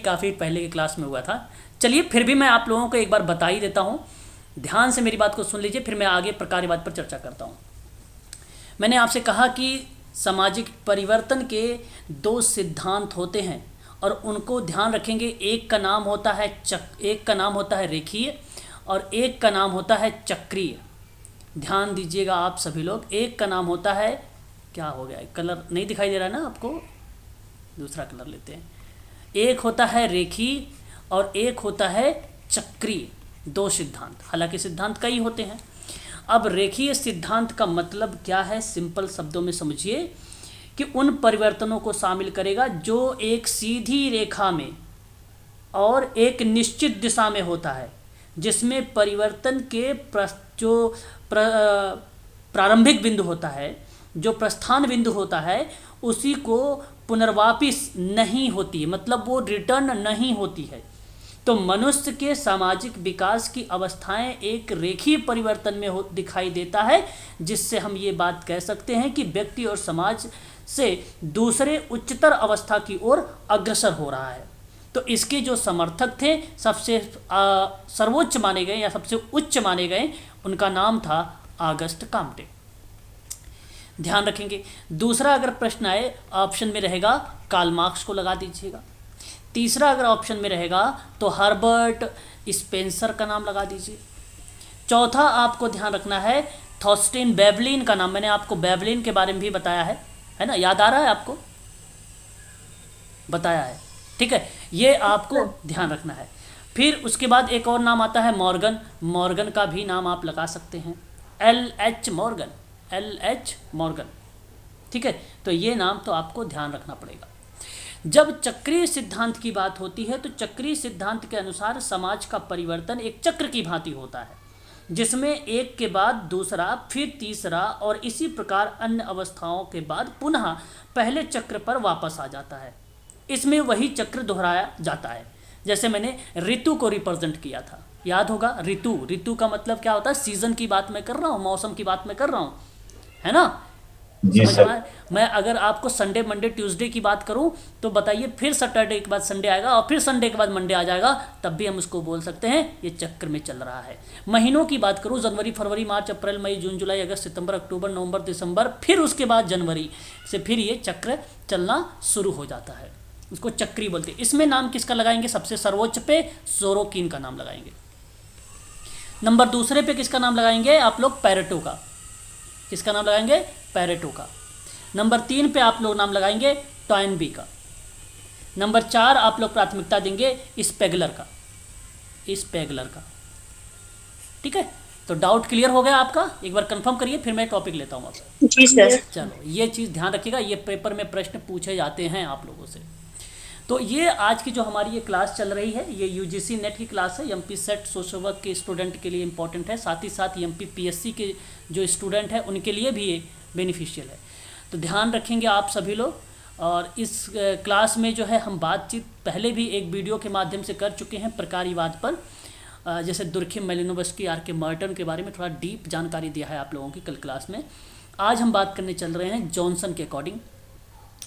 काफ़ी पहले की क्लास में हुआ था। चलिए फिर भी मैं आप लोगों को एक बार बता ही देता हूँ, ध्यान से मेरी बात को सुन लीजिए, फिर मैं आगे प्रकार्यवाद पर चर्चा करता हूँ। मैंने आपसे कहा कि सामाजिक परिवर्तन के दो सिद्धांत होते हैं और उनको ध्यान रखेंगे। एक का नाम होता है रेखीय और एक का नाम होता है चक्रीय। ध्यान दीजिएगा आप सभी लोग। एक का नाम होता है, क्या हो गया, कलर नहीं दिखाई दे रहा है ना आपको, दूसरा कलर लेते हैं। एक होता है रेखीय और एक होता है चक्रीय, दो सिद्धांत। हालांकि सिद्धांत कई होते हैं। अब रेखीय सिद्धांत का मतलब क्या है, सिंपल शब्दों में समझिए कि उन परिवर्तनों को शामिल करेगा जो एक सीधी रेखा में और एक निश्चित दिशा में होता है, जिसमें परिवर्तन के प्रारंभिक बिंदु होता है, जो प्रस्थान बिंदु होता है, उसी को पुनर्वापिस नहीं होती है, मतलब वो रिटर्न नहीं होती है। तो मनुष्य के सामाजिक विकास की अवस्थाएं एक रेखीय परिवर्तन में दिखाई देता है, जिससे हम ये बात कह सकते हैं कि व्यक्ति और समाज से दूसरे उच्चतर अवस्था की ओर अग्रसर हो रहा है। तो इसके जो समर्थक थे, सबसे सर्वोच्च माने गए या सबसे उच्च माने गए, उनका नाम था ऑगस्ट कॉम्टे। ध्यान रखेंगे। दूसरा अगर प्रश्न आए, ऑप्शन में रहेगा कार्ल मार्क्स को लगा दीजिएगा। तीसरा अगर ऑप्शन में रहेगा तो हर्बर्ट स्पेंसर का नाम लगा दीजिए। चौथा आपको ध्यान रखना है थॉस्टेन वेवलिन का नाम। मैंने आपको वेवलिन के बारे में भी बताया है ना, याद आ रहा है आपको, बताया है, ठीक है, ये आपको ध्यान रखना है। फिर उसके बाद एक और नाम आता है मॉर्गन। मॉर्गन का भी नाम आप लगा सकते हैं, LH मॉर्गन, ठीक है। तो ये नाम तो आपको ध्यान रखना पड़ेगा। जब चक्रीय सिद्धांत की बात होती है तो चक्रीय सिद्धांत के अनुसार समाज का परिवर्तन एक चक्र की भांति होता है, जिसमें एक के बाद दूसरा, फिर तीसरा और इसी प्रकार अन्य अवस्थाओं के बाद पुनः पहले चक्र पर वापस आ जाता है। इसमें वही चक्र दोहराया जाता है। जैसे मैंने ऋतु को रिप्रेजेंट किया था, याद होगा। ऋतु का मतलब क्या होता है, सीजन की बात मैं कर रहा हूँ, मौसम की बात मैं कर रहा हूँ, है ना, समझ में। मैं अगर आपको संडे मंडे ट्यूसडे की बात करूं तो बताइए, फिर सैटरडे के बाद संडे आएगा और फिर संडे के बाद मंडे आ जाएगा, तब भी हम उसको बोल सकते हैं ये चक्र में चल रहा है। महीनों की बात करूं, जनवरी फरवरी मार्च अप्रैल मई जून जुलाई अगस्त सितंबर अक्टूबर नवंबर दिसंबर, फिर उसके बाद जनवरी से फिर ये चक्र चलना शुरू हो जाता है। इसको चक्री बोलते हैं। इसमें नाम किसका लगाएंगे, सबसे सर्वोच्च पे सोरोकिन का नाम लगाएंगे। नंबर दूसरे पे किसका नाम लगाएंगे आप लोग, पैरेटो का। किसका नाम लगाएंगे, पैरेटो का। नंबर 3 पे आप लोग नाम लगाएंगे टॉयनबी का। नंबर 4 आप लोग प्राथमिकता देंगे स्पेगलर का, ठीक है। तो डाउट क्लियर हो गया आपका, एक बार कंफर्म करिए, फिर मैं टॉपिक लेता हूँ आपसे। जी सर। चलो, ये चीज़ ध्यान रखिएगा, ये पेपर में प्रश्न पूछे जाते हैं आप लोगों से। तो ये आज की जो हमारी ये क्लास चल रही है, ये UGC नेट की क्लास है। MP सेट सोशल वर्क के स्टूडेंट के लिए इंपॉर्टेंट है, साथ ही साथ MP PSC के जो स्टूडेंट है उनके लिए भी ये बेनिफिशियल है। तो ध्यान रखेंगे आप सभी लोग। और इस क्लास में जो है हम बातचीत पहले भी एक वीडियो के माध्यम से कर चुके हैं प्रकार्यवाद पर, जैसे दुर्खिम मेलिनोवस्की, RK मर्टन के बारे में थोड़ा डीप जानकारी दिया है आप लोगों की कल क्लास में। आज हम बात करने चल रहे हैं जॉनसन के अकॉर्डिंग,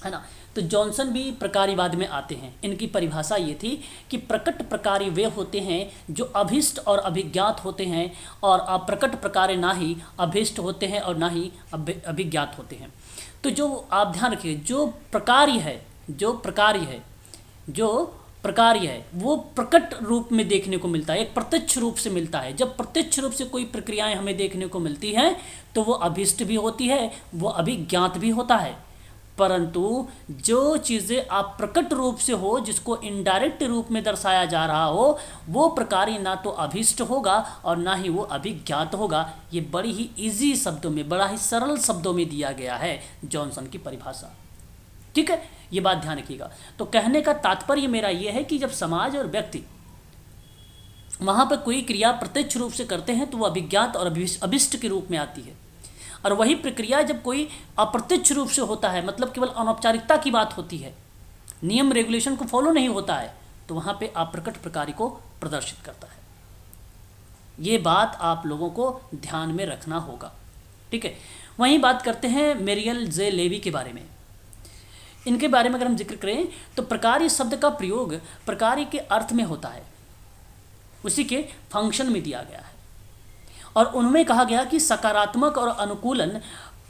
है ना। तो जॉनसन भी प्रकार्यवाद में आते हैं। इनकी परिभाषा ये थी कि प्रकट प्रकार्य वे होते हैं जो अभिष्ट और अभिज्ञात होते हैं, और अप्रकट प्रकार्य ना ही अभिष्ट होते हैं और ना ही अभिज्ञात होते हैं। तो जो आप ध्यान रखिए, जो प्रकार्य है वो प्रकट रूप में देखने को मिलता है, एक प्रत्यक्ष रूप से मिलता है। जब प्रत्यक्ष रूप से कोई प्रक्रियाएं हमें देखने को मिलती हैं तो वो अभिष्ट भी होती है, वो अभिज्ञात भी होता है। परंतु जो चीज़ें आप प्रकट रूप से हो, जिसको इनडायरेक्ट रूप में दर्शाया जा रहा हो, वो प्रकार्य ना तो अभिष्ट होगा और ना ही वो अभिज्ञात होगा। ये बड़ी ही इजी शब्दों में, बड़ा ही सरल शब्दों में दिया गया है जॉनसन की परिभाषा, ठीक है। ये बात ध्यान रखिएगा। तो कहने का तात्पर्य मेरा ये है कि जब समाज और व्यक्ति वहाँ पर कोई क्रिया प्रत्यक्ष रूप से करते हैं तो वो अभिज्ञात और अभिष्ट के रूप में आती है, और वही प्रक्रिया जब कोई अप्रत्यक्ष रूप से होता है, मतलब केवल अनौपचारिकता की बात होती है, नियम रेगुलेशन को फॉलो नहीं होता है, तो वहाँ पे अप्रकट प्रकार्य को प्रदर्शित करता है। ये बात आप लोगों को ध्यान में रखना होगा, ठीक है। वहीं बात करते हैं मेरियल जे लेवी के बारे में। इनके बारे में अगर हम जिक्र करें तो प्रकार्य शब्द का प्रयोग प्रकार्य के अर्थ में होता है, उसी के फंक्शन में दिया गया है। और उनमें कहा गया कि सकारात्मक और अनुकूलन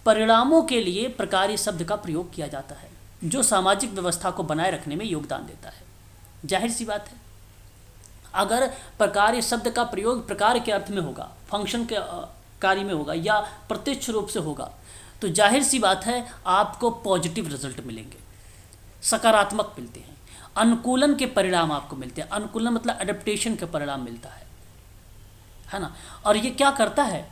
परिणामों के लिए प्रकार्य शब्द का प्रयोग किया जाता है, जो सामाजिक व्यवस्था को बनाए रखने में योगदान देता है। जाहिर सी बात है, अगर प्रकार्य शब्द का प्रयोग प्रकार के अर्थ में होगा, फंक्शन के कार्य में होगा या प्रत्यक्ष रूप से होगा, तो जाहिर सी बात है आपको पॉजिटिव रिजल्ट मिलेंगे, सकारात्मक मिलते हैं, अनुकूलन के परिणाम आपको मिलते हैं। अनुकूलन मतलब एडेप्टेशन के परिणाम मिलता है ना। और ये क्या करता है,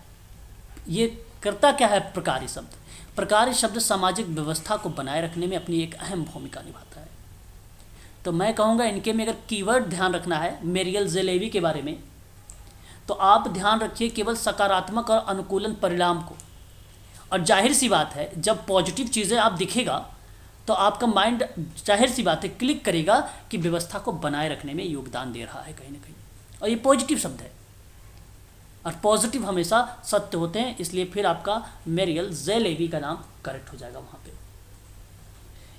ये करता क्या है प्रकार्य शब्द? प्रकार्य शब्द सामाजिक व्यवस्था को बनाए रखने में अपनी एक अहम भूमिका निभाता है। तो मैं कहूँगा इनके में अगर कीवर्ड ध्यान रखना है मेरियल जेलेवी के बारे में, तो आप ध्यान रखिए केवल सकारात्मक और अनुकूलन परिणाम को। और जाहिर सी बात है जब पॉजिटिव चीज़ें आप दिखेगा तो आपका माइंड जाहिर सी बात है क्लिक करेगा कि व्यवस्था को बनाए रखने में योगदान दे रहा है कहीं ना कहीं, और ये पॉजिटिव शब्द है। और पॉजिटिव हमेशा सत्य होते हैं, इसलिए फिर आपका मेरियल जेलेवी का नाम करेक्ट हो जाएगा वहाँ पे।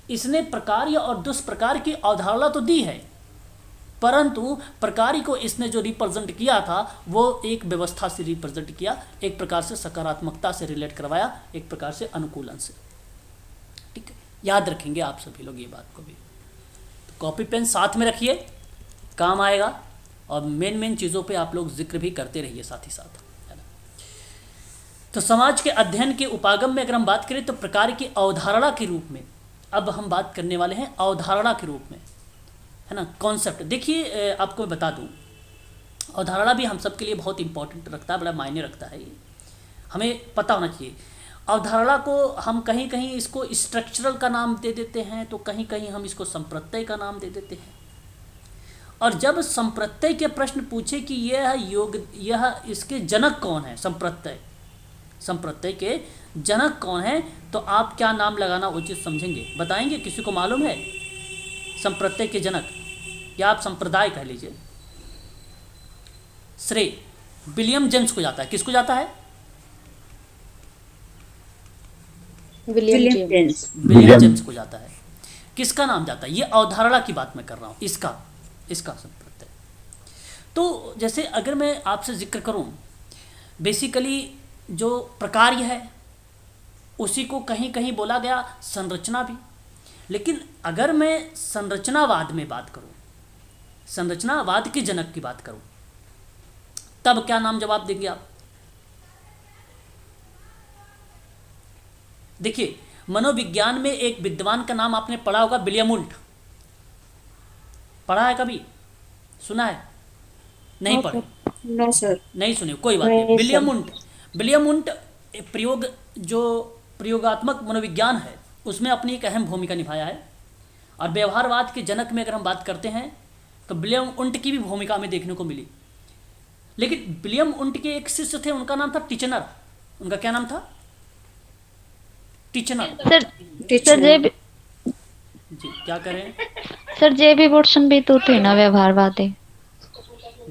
इसने प्रकार्य और दुष्प्रकार की अवधारणा तो दी है, परंतु प्रकार्य को इसने जो रिप्रेजेंट किया था वो एक व्यवस्था से रिप्रेजेंट किया, एक प्रकार से सकारात्मकता से रिलेट करवाया, एक प्रकार से अनुकूलन से। ठीक है, याद रखेंगे आप सभी लोग ये बात को भी। तो कॉपी पेन साथ में रखिए, काम आएगा, और मेन चीज़ों पे आप लोग जिक्र भी करते रहिए साथ ही साथ, है ना। तो समाज के अध्ययन के उपागम में अगर हम बात करें तो प्रकार की अवधारणा के रूप में अब हम बात करने वाले हैं, अवधारणा के रूप में, है ना, कॉन्सेप्ट। देखिए आपको मैं बता दूं, अवधारणा भी हम सब के लिए बहुत इंपॉर्टेंट रखता है, बड़ा मायने रखता है, ये हमें पता होना चाहिए। अवधारणा को हम कहीं कहीं इसको स्ट्रक्चरल का नाम दे देते हैं, तो कहीं कहीं हम इसको संप्रत्यय का नाम दे देते हैं। और जब संप्रत्यय के प्रश्न पूछे कि यह इसके जनक कौन है, संप्रत्यय के जनक कौन है, तो आप क्या नाम लगाना उचित समझेंगे, बताएंगे? किसी को मालूम है संप्रत्यय के जनक? या आप संप्रदाय कह लीजिए। श्रेय विलियम जेम्स को जाता है, किसको जाता है? विलियम जेम्स को जाता है। किसका नाम जाता है? ये अवधारणा की बात मैं कर रहा हूँ, इसका संप्रत्यय। तो जैसे अगर मैं आपसे जिक्र करूँ, बेसिकली जो प्रकार्य है उसी को कहीं कहीं बोला गया संरचना भी। लेकिन अगर मैं संरचनावाद में बात करूं, संरचनावाद के जनक की बात करूं, तब क्या नाम जवाब देंगे आप? देखिए, मनोविज्ञान में एक विद्वान का नाम आपने पढ़ा होगा, विलियम वुंट। पढ़ा है कभी? सुना है? नहीं पढ़े? No sir. नहीं सुने, कोई बात नहीं। विलियम वुंट जो प्रयोगात्मक मनोविज्ञान है उसमें अपनी एक अहम भूमिका निभाया है। और व्यवहारवाद के जनक में अगर हम बात करते हैं तो विलियम वुंट की भी भूमिका हमें देखने को मिली। लेकिन विलियम वुंट के एक शिष्य थे, उनका नाम था टिचनर। उनका क्या नाम था? टिचनर। सर जी क्या कह रहे हैं? सर जेबी वॉटसन भी तो थे ना व्यवहारवादी?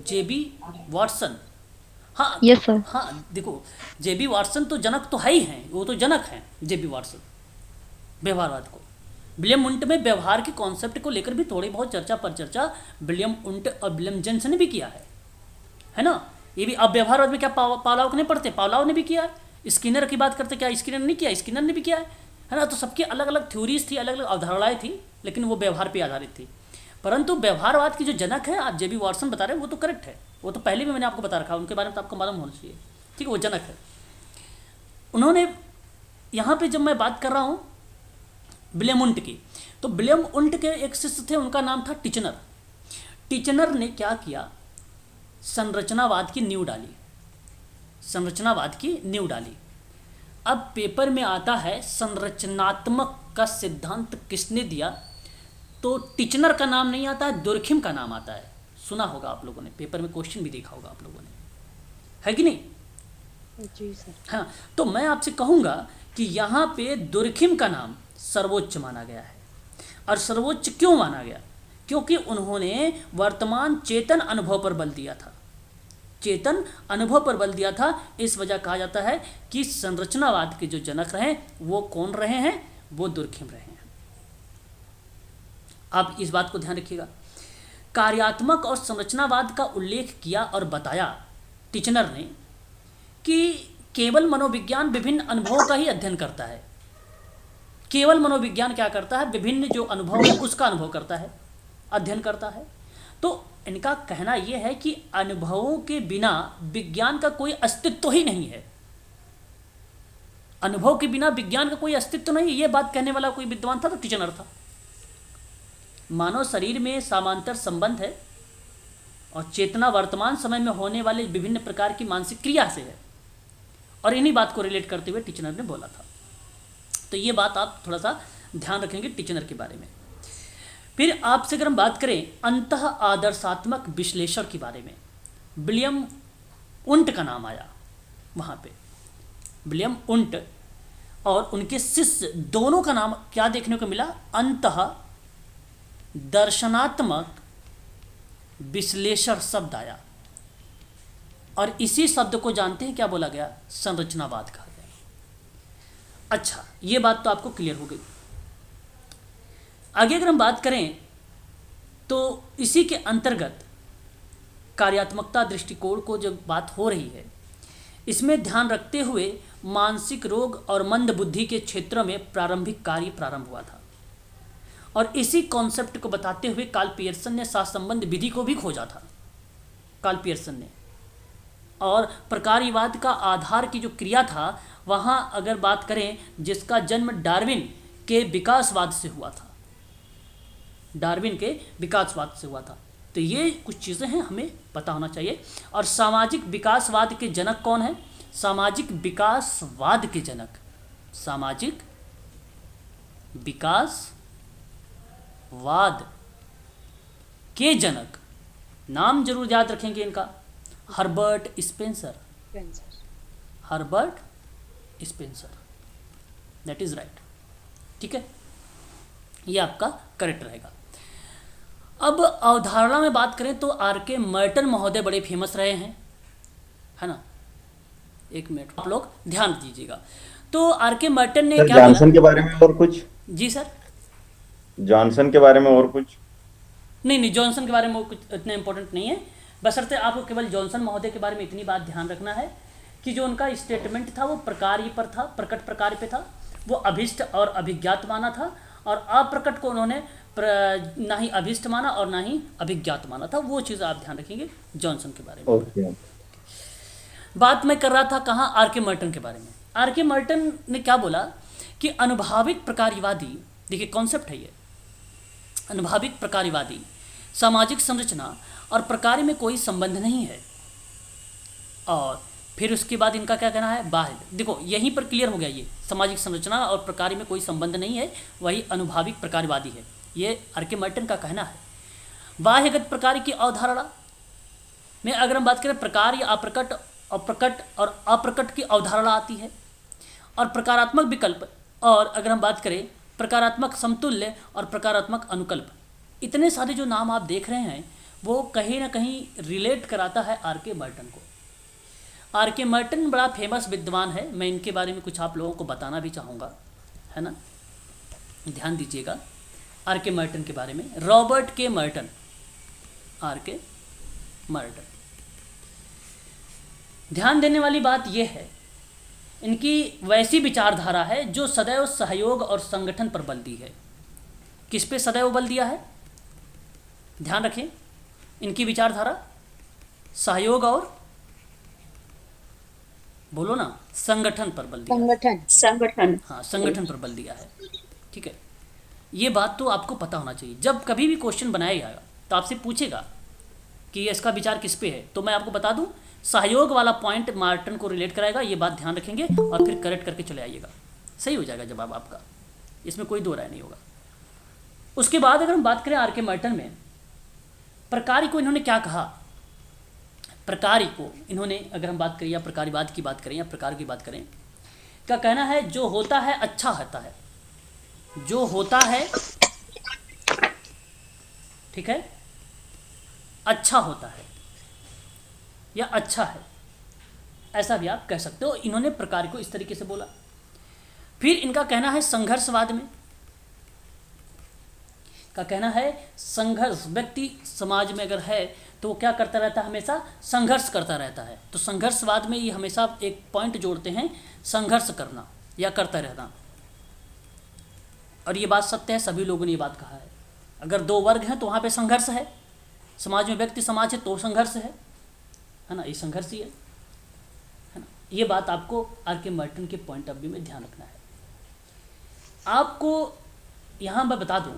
जेबी वॉटसन, हाँ यस सर। हाँ, देखो जेबी वॉटसन तो जनक तो है ही हैं, वो तो जनक हैं जेबी वॉटसन व्यवहारवाद को। विलियम वुंट में व्यवहार के कॉन्सेप्ट को लेकर भी थोड़ी बहुत चर्चा विलियम वुंट और विलियम जेम्स ने भी किया है ना। ये भी अब व्यवहारवाद में क्या पावलोव को नहीं पढ़ते? पावलोव ने भी किया है। स्किनर की बात करते, क्या स्किनर ने नहीं किया? स्किनर ने भी किया है ना। तो सबकी अलग अलग थ्योरीज थी, अलग अलग अवधारणाएं थी, लेकिन वो व्यवहार पे आधारित थी। परंतु व्यवहारवाद की जो जनक है आप जेबी वॉटसन बता रहे हैं, वो तो करेक्ट है, वो तो पहले भी मैंने आपको बता रखा, उनके बारे में तो आपको मालूम होना चाहिए। ठीक है, वो जनक है। उन्होंने यहाँ पे जब मैं बात कर रहा हूँ विलियम वुंट की, तो विलियम वुंट के एक शिष्य थे, उनका नाम था टिचनर। टिचनर ने क्या किया? संरचनावाद की नींव डाली। अब पेपर में आता है संरचनात्मक का सिद्धांत किसने दिया, तो टिचनर का नाम नहीं आता है, दुर्खिम का नाम आता है। सुना होगा आप लोगों ने, पेपर में क्वेश्चन भी देखा होगा आप लोगों ने, है कि नहीं? जी सर। हाँ, तो मैं आपसे कहूँगा कि यहाँ पे दुर्खिम का नाम सर्वोच्च माना गया है। और सर्वोच्च क्यों माना गया? क्योंकि उन्होंने वर्तमान चेतन अनुभव पर बल दिया था। इस वजह कहा जाता है कि संरचनावाद के जो जनक रहे वो कौन रहे हैं? वो दुर्खिम रहे हैं। आप इस बात को ध्यान रखिएगा। कार्यात्मक और संरचनावाद का उल्लेख किया और बताया टिचनर ने कि केवल मनोविज्ञान विभिन्न अनुभवों का ही अध्ययन करता है। केवल मनोविज्ञान क्या करता है? विभिन्न जो अनुभव है उसका अनुभव करता है, अध्ययन करता है। तो इनका कहना यह है कि अनुभवों के बिना विज्ञान का कोई अस्तित्व ही नहीं है। अनुभव के बिना विज्ञान का कोई अस्तित्व नहीं है। यह बात कहने वाला कोई विद्वान था तो टिचनर था। मानव शरीर में समांतर संबंध है और चेतना वर्तमान समय में होने वाले विभिन्न प्रकार की मानसिक क्रिया से है, और इन्हीं बात को रिलेट करते हुए टिचनर ने बोला था। तो ये बात आप थोड़ा सा ध्यान रखेंगे टिचनर के बारे में। फिर आपसे अगर हम बात करें अंतः आदर्शात्मक विश्लेषण के बारे में, विलियम उंट का नाम आया वहाँ पे। विलियम उंट और उनके शिष्य दोनों का नाम क्या देखने को मिला? अंतः दर्शनात्मक विश्लेषण शब्द आया, और इसी शब्द को जानते हैं क्या बोला गया? संरचनावाद कहा गया। अच्छा, ये बात तो आपको क्लियर हो गई। आगे अगर हम बात करें तो इसी के अंतर्गत कार्यात्मकता दृष्टिकोण को जब बात हो रही है, इसमें ध्यान रखते हुए मानसिक रोग और मंद बुद्धि के क्षेत्रों में प्रारंभिक कार्य प्रारंभ हुआ था, और इसी कॉन्सेप्ट को बताते हुए कार्ल पियर्सन ने सहसंबंध विधि को भी खोजा था। कार्ल पियर्सन ने, और प्रकार्यवाद का आधार की जो क्रिया था वहाँ अगर बात करें, जिसका जन्म डार्विन के विकासवाद से हुआ था, डार्विन के विकासवाद से हुआ था। तो ये कुछ चीज़ें हैं हमें पता होना चाहिए। और सामाजिक विकासवाद के जनक कौन है? सामाजिक विकासवाद के जनक, सामाजिक विकासवाद के जनक, नाम जरूर याद रखेंगे इनका, Herbert Spencer. Herbert Spencer, that is right. ठीक है, ये आपका करेक्ट रहेगा। अब अवधारणा में बात करें तो आर.के. मर्टन महोदय बड़े फेमस रहे हैं, है ना। एक मिनट आप लोग ध्यान दीजिएगा। तो आर.के. मर्टन ने क्या जॉनसन के बारे में और कुछ? जी सर। जॉनसन के बारे में और कुछ? नहीं, जॉनसन के बारे में कुछ इतना इंपॉर्टेंट नहीं है, बशर्ते आपको केवल जॉनसन महोदय के बारे में इतनी बात ध्यान रखना है कि जो उनका स्टेटमेंट था वो प्रकार्य पर था, प्रकट प्रकार्य पे था। वो अभिष्ट और अभिज्ञात माना था, और अप्रकट को उन्होंने ना ही अभिष्ट माना और ना ही अभिज्ञात माना था। वो चीज़ आप ध्यान रखेंगे जॉनसन के बारे में। ओके। बात मैं कर रहा था कहाँ? आर.के. मर्टन के बारे में। आर.के. मर्टन ने क्या बोला कि अनुभाविक प्रकार्यवादी, देखिए कॉन्सेप्ट है ये, अनुभाविक प्रकार्यवादी सामाजिक संरचना और प्रकार्य में कोई संबंध नहीं है। और फिर उसके बाद इनका क्या कहना है? बाह्य, देखो यहीं पर क्लियर हो गया, ये सामाजिक संरचना और प्रकार्य में कोई संबंध नहीं है, वही अनुभाविक प्रकार्यवादी है। ये आर.के. मर्टन का कहना है। बाह्यगत प्रकार्य की अवधारणा में अगर हम बात करें, प्रकार्य, अप्रकट और प्रकट और अप्रकट की अवधारणा आती है, और प्रकारात्मक विकल्प, और अगर हम बात करें प्रकारात्मक समतुल्य और प्रकारात्मक अनुकल्प, इतने सारे जो नाम आप देख रहे हैं वो कहीं ना कहीं रिलेट कराता है आर.के. मर्टन को। आर.के. मर्टन बड़ा फेमस विद्वान है, मैं इनके बारे में कुछ आप लोगों को बताना भी चाहूँगा, है ना। ध्यान दीजिएगा आर.के. मर्टन के बारे में। रॉबर्ट के मर्टन, आर.के. मर्टन। ध्यान देने वाली बात यह है, इनकी वैसी विचारधारा है जो सदैव सहयोग और संगठन पर बल दी है। किस पे सदैव बल दिया है? ध्यान रखें, इनकी विचारधारा सहयोग और, बोलो ना, संगठन पर बल दिया। संगठन। हाँ, संगठन पर बल दिया है। ठीक है, ये बात तो आपको पता होना चाहिए। जब कभी भी क्वेश्चन बनाया जाएगा तो आपसे पूछेगा कि इसका विचार किस पे है, तो मैं आपको बता दूं, सहयोग वाला पॉइंट मार्टन को रिलेट कराएगा। ये बात ध्यान रखेंगे और फिर करेक्ट करके चले आइएगा, सही हो जाएगा जवाब आपका, इसमें कोई दो राय नहीं होगा। उसके बाद अगर हम बात करें आर.के. मर्टन में, प्रकार्य को इन्होंने क्या कहा? प्रकार्य को इन्होंने, अगर हम बात करें या प्रकार्यवाद की बात करें या प्रकार की बात करें, क्या कहना है? जो होता है अच्छा होता है, जो होता है, ठीक है, अच्छा होता है या अच्छा है, ऐसा भी आप कह सकते हो। इन्होंने प्रकार को इस तरीके से बोला। फिर इनका कहना है संघर्षवाद में का कहना है संघर्ष, व्यक्ति समाज में अगर है तो वो क्या करता रहता है, हमेशा संघर्ष करता रहता है। तो संघर्षवाद में ये हमेशा एक पॉइंट जोड़ते हैं, संघर्ष करना या करता रहना। और ये बात सत्य है, सभी लोगों ने ये बात कहा है। अगर दो वर्ग हैं तो वहाँ पे संघर्ष है, समाज में व्यक्ति समाज है तो संघर्ष है ना, ये संघर्ष ही है ना। ये बात आपको आर के मर्टन के पॉइंट ऑफ व्यू में ध्यान रखना है। आपको यहाँ मैं बता दूँ,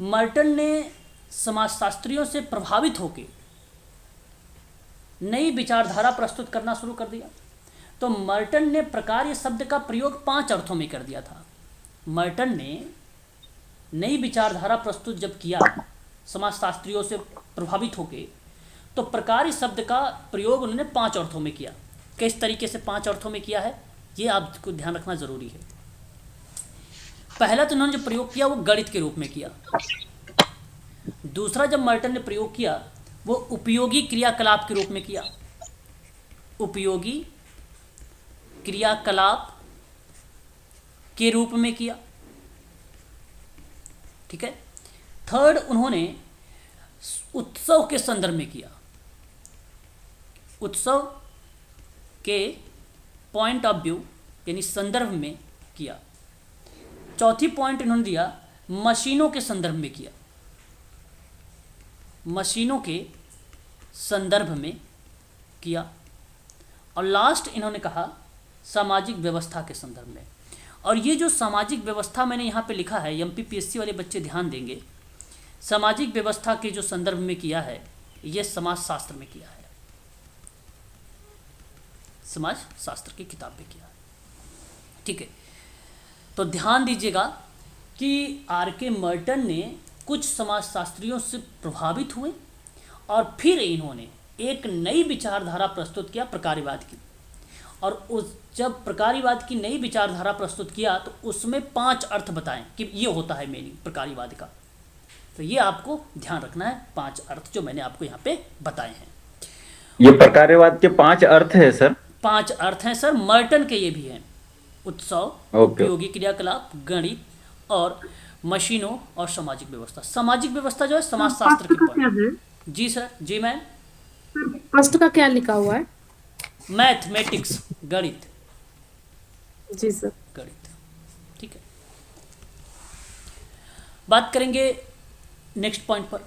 मर्टन ने समाजशास्त्रियों से प्रभावित होकर नई विचारधारा प्रस्तुत करना शुरू कर दिया। तो मर्टन ने प्रकार्य शब्द का प्रयोग 5 अर्थों में कर दिया था। मर्टन ने नई विचारधारा प्रस्तुत जब किया समाजशास्त्रियों से प्रभावित होकर, तो प्रकार्य शब्द का प्रयोग उन्होंने 5 अर्थों में किया। किस तरीके से 5 अर्थों में किया है, ये आपको ध्यान रखना जरूरी है। पहला तो उन्होंने जो प्रयोग किया वो गणित के रूप में किया। दूसरा जब मर्टन ने प्रयोग किया वो उपयोगी क्रियाकलाप के रूप में किया, उपयोगी क्रियाकलाप के रूप में किया, ठीक है। थर्ड उन्होंने उत्सव के संदर्भ में किया, उत्सव के पॉइंट ऑफ व्यू यानी संदर्भ में किया। चौथी पॉइंट इन्होंने दिया मशीनों के संदर्भ में किया, मशीनों के संदर्भ में किया। और लास्ट इन्होंने कहा सामाजिक व्यवस्था के संदर्भ में। और ये जो सामाजिक व्यवस्था मैंने यहाँ पे लिखा है, एमपीपीएससी वाले बच्चे ध्यान देंगे, सामाजिक व्यवस्था के जो संदर्भ में किया है ये समाजशास्त्र में किया है, समाज शास्त्र की किताब में किया है, ठीक है। तो ध्यान दीजिएगा कि आर के मर्टन ने कुछ समाजशास्त्रियों से प्रभावित हुए और फिर इन्होंने एक नई विचारधारा प्रस्तुत किया प्रकार्यवाद की। और उस जब प्रकार्यवाद की नई विचारधारा प्रस्तुत किया तो उसमें 5 अर्थ बताएं कि ये होता है मीनिंग प्रकार्यवाद का। तो ये आपको ध्यान रखना है, 5 अर्थ जो मैंने आपको यहाँ पे बताए हैं। ये प्रकार्यवाद के 5 अर्थ है सर? 5 अर्थ हैं सर, मर्टन के ये भी हैं, उत्सव, उपयोगी क्रियाकलाप, गणित और मशीनों और सामाजिक व्यवस्था। सामाजिक व्यवस्था जो है समाजशास्त्र की पॉइंट। जी सर, जी मैम। फर्स्ट का क्या लिखा हुआ है? मैथमेटिक्स, गणित। जी सर। गणित, ठीक है। बात करेंगे नेक्स्ट पॉइंट पर,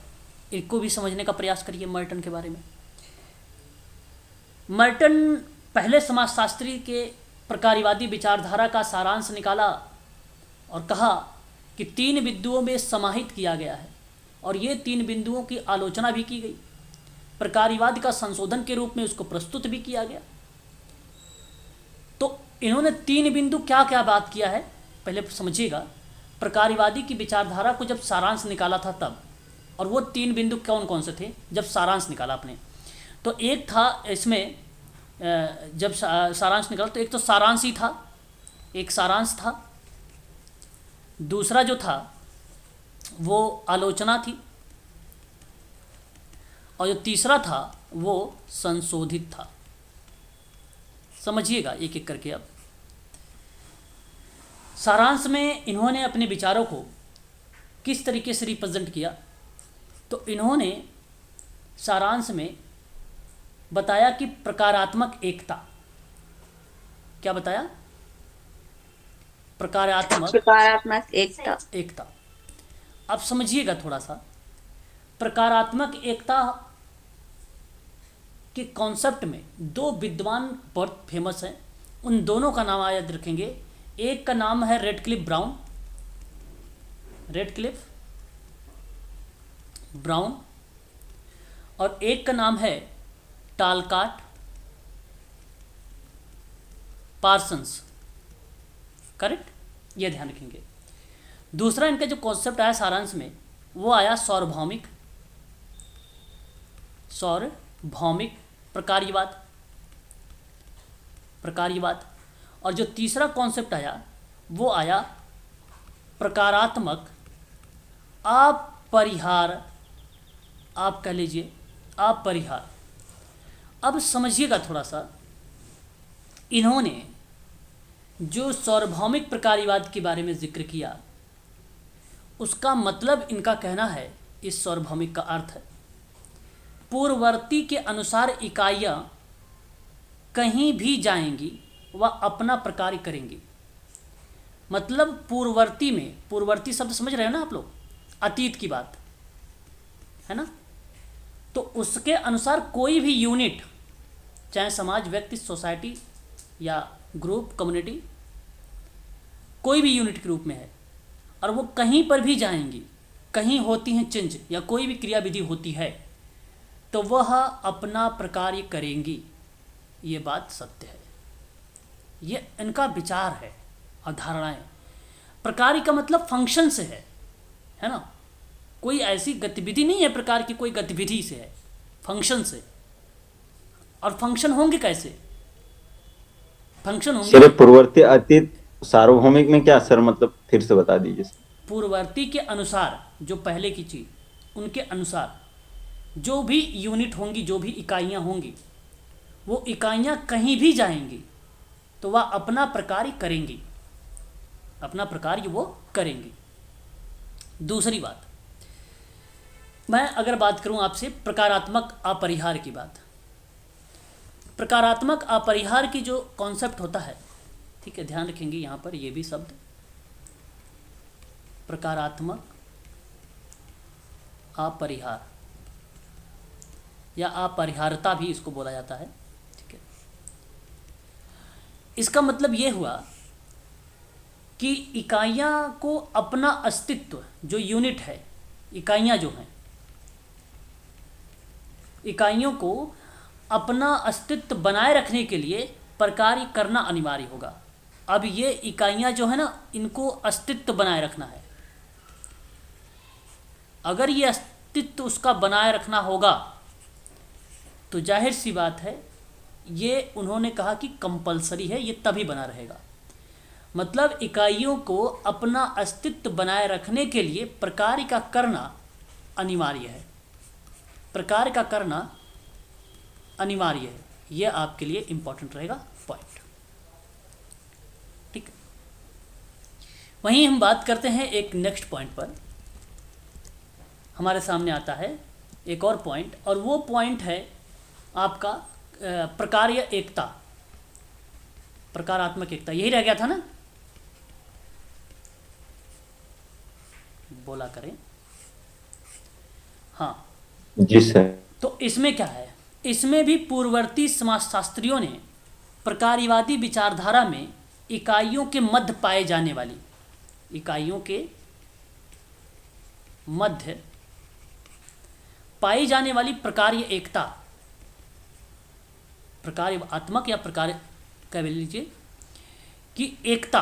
इनको भी समझने का प्रयास करिए मर्टन के बारे में। मर्टन पहले समाजशास्त्री के प्रकार्यवादी विचारधारा का सारांश निकाला और कहा कि 3 बिंदुओं में समाहित किया गया है और ये 3 बिंदुओं की आलोचना भी की गई, प्रकार्यवाद का संशोधन के रूप में उसको प्रस्तुत भी किया गया। तो इन्होंने 3 बिंदु क्या क्या बात किया है पहले समझिएगा। प्रकार्यवादी की विचारधारा को जब सारांश निकाला था तब, और वो 3 बिंदु कौन कौन से थे जब सारांश निकाला आपने, तो एक था इसमें जब सारांश निकाला तो एक तो सारांश ही था, एक सारांश था, दूसरा जो था वो आलोचना थी, और जो तीसरा था वो संशोधित था। समझिएगा एक एक करके। अब सारांश में इन्होंने अपने विचारों को किस तरीके से रिप्रेजेंट किया, तो इन्होंने सारांश में बताया कि प्रकारात्मक एकता, क्या बताया? प्रकारात्मक एकता। अब समझिएगा थोड़ा सा, प्रकारात्मक एकता के कॉन्सेप्ट में 2 विद्वान बहुत फेमस हैं, उन दोनों का नाम याद रखेंगे। एक का नाम है रेडक्लिफ ब्राउन, और एक का नाम है टालकाट पार्सन्स, करेक्ट, ये ध्यान रखेंगे। दूसरा इनका जो कॉन्सेप्ट आया सारांश में वो आया सार्वभौमिक प्रकार्यवाद। और जो तीसरा कॉन्सेप्ट आया वो आया प्रकारात्मक अपरिहार, आप कह लीजिए अपरिहार। अब समझिएगा थोड़ा सा, इन्होंने जो सार्वभौमिक प्रकार्यवाद के बारे में जिक्र किया उसका मतलब इनका कहना है, इस सार्वभौमिक का अर्थ है पूर्ववर्ती के अनुसार इकाइयाँ कहीं भी जाएंगी व अपना प्रकार करेंगी। मतलब पूर्ववर्ती में, पूर्ववर्ती शब्द समझ रहे हो ना आप लोग, अतीत की बात है ना, तो उसके अनुसार कोई भी यूनिट, चाहे समाज, व्यक्ति, सोसाइटी या ग्रुप, कम्युनिटी, कोई भी यूनिट के रूप में है और वो कहीं पर भी जाएंगी, कहीं होती हैं चेंज या कोई भी क्रिया विधि होती है तो वह अपना प्रकार करेंगी। ये बात सत्य है, ये इनका विचार है, अवधारणाएं। प्रकार का मतलब फंक्शन से है ना, कोई ऐसी गतिविधि नहीं है प्रकार की, कोई गतिविधि से है, फंक्शन से। और फंक्शन होंगे कैसे? फंक्शन होंगे सर पूर्ववर्ती अतीत सार्वभौमिक में क्या सर, मतलब फिर से बता दीजिए। पूर्ववर्ती के अनुसार, जो पहले की चीज, उनके अनुसार जो भी यूनिट होंगी, जो भी इकाइयाँ होंगी, वो इकाइयाँ कहीं भी जाएंगी तो वह अपना प्रकार करेंगी, अपना प्रकार वो करेंगी। दूसरी बात, मैं अगर बात करूं आपसे प्रकारात्मक अपरिहार की बात, प्रकारात्मक अपरिहार की जो कॉन्सेप्ट होता है, ठीक है, ध्यान रखेंगे यहाँ पर ये भी शब्द, प्रकारात्मक अपरिहार या अपरिहार्यता भी इसको बोला जाता है, ठीक है। इसका मतलब ये हुआ कि इकाइयाँ को अपना अस्तित्व, जो यूनिट है, इकाइयाँ जो हैं, इकाइयों को अपना अस्तित्व बनाए रखने के लिए प्रकार करना अनिवार्य होगा। अब ये इकाइयाँ जो है ना, इनको अस्तित्व बनाए रखना है। अगर ये अस्तित्व उसका बनाए रखना होगा तो जाहिर सी बात है, ये उन्होंने कहा कि कंपलसरी है, ये तभी बना रहेगा। मतलब इकाइयों को अपना अस्तित्व बनाए रखने के लिए प्रकार का करना अनिवार्य है, प्रकार का करना अनिवार्य है। ये आपके लिए इंपॉर्टेंट रहेगा पॉइंट, ठीक है। वहीं हम बात करते हैं एक नेक्स्ट पॉइंट पर, हमारे सामने आता है एक और पॉइंट, और वो पॉइंट है आपका प्रकार्य एकता, प्रकारात्मक एकता। यही रह गया था ना, बोला करें। हाँ जी सर। तो इसमें क्या है, इसमें भी पूर्ववर्ती समाजशास्त्रियों ने प्रकार्यवादी विचारधारा में इकाइयों के मध्य पाए जाने वाली, इकाइयों के मध्य पाई जाने वाली प्रकार्य एकता, प्रकार्यात्मक या प्रकार कह लीजिए कि एकता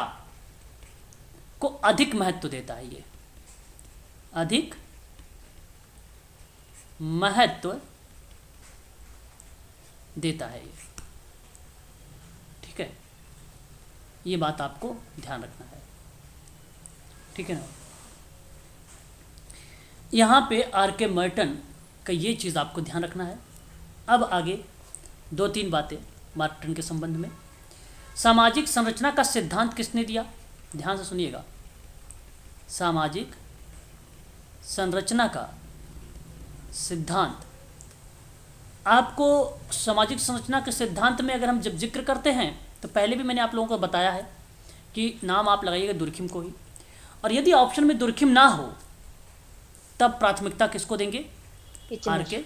को अधिक महत्व देता है। ये अधिक महत्व देता है ये, ठीक है। ये बात आपको ध्यान रखना है, ठीक है ना। यहाँ पे आर.के. मर्टन का ये चीज़ आपको ध्यान रखना है। अब आगे दो तीन बातें मर्टन के संबंध में। सामाजिक संरचना का सिद्धांत किसने दिया? ध्यान से सुनिएगा। सामाजिक संरचना का सिद्धांत, आपको सामाजिक संरचना के सिद्धांत में अगर हम जब जिक्र करते हैं तो पहले भी मैंने आप लोगों को बताया है कि नाम आप लगाइएगा दुर्खिम को ही, और यदि ऑप्शन में दुर्खिम ना हो तब प्राथमिकता किसको देंगे? आर.के.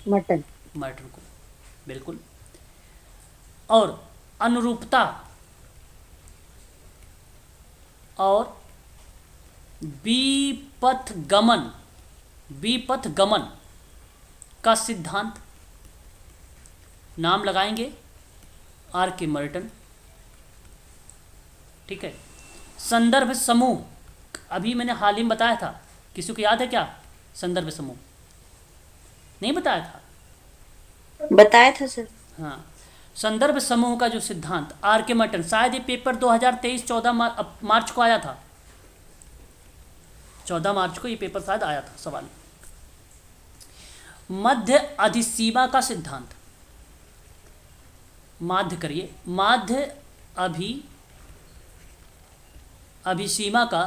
मटन मर्टन को, बिल्कुल। और अनुरूपता और विपथ गमन का सिद्धांत, नाम लगाएंगे आर.के. मर्टन, ठीक है। संदर्भ समूह, अभी मैंने हाल ही में बताया था, किसी को याद है क्या? संदर्भ समूह नहीं बताया था? बताया था सर। हाँ, संदर्भ समूह का जो सिद्धांत आर.के. मर्टन, शायद ये पेपर 2023 14 मार्च को आया था, 14 मार्च को ये पेपर शायद आया था सवाल। मध्य अधिसीमा का सिद्धांत, माध्य करिए, माध्य अभिसीमा का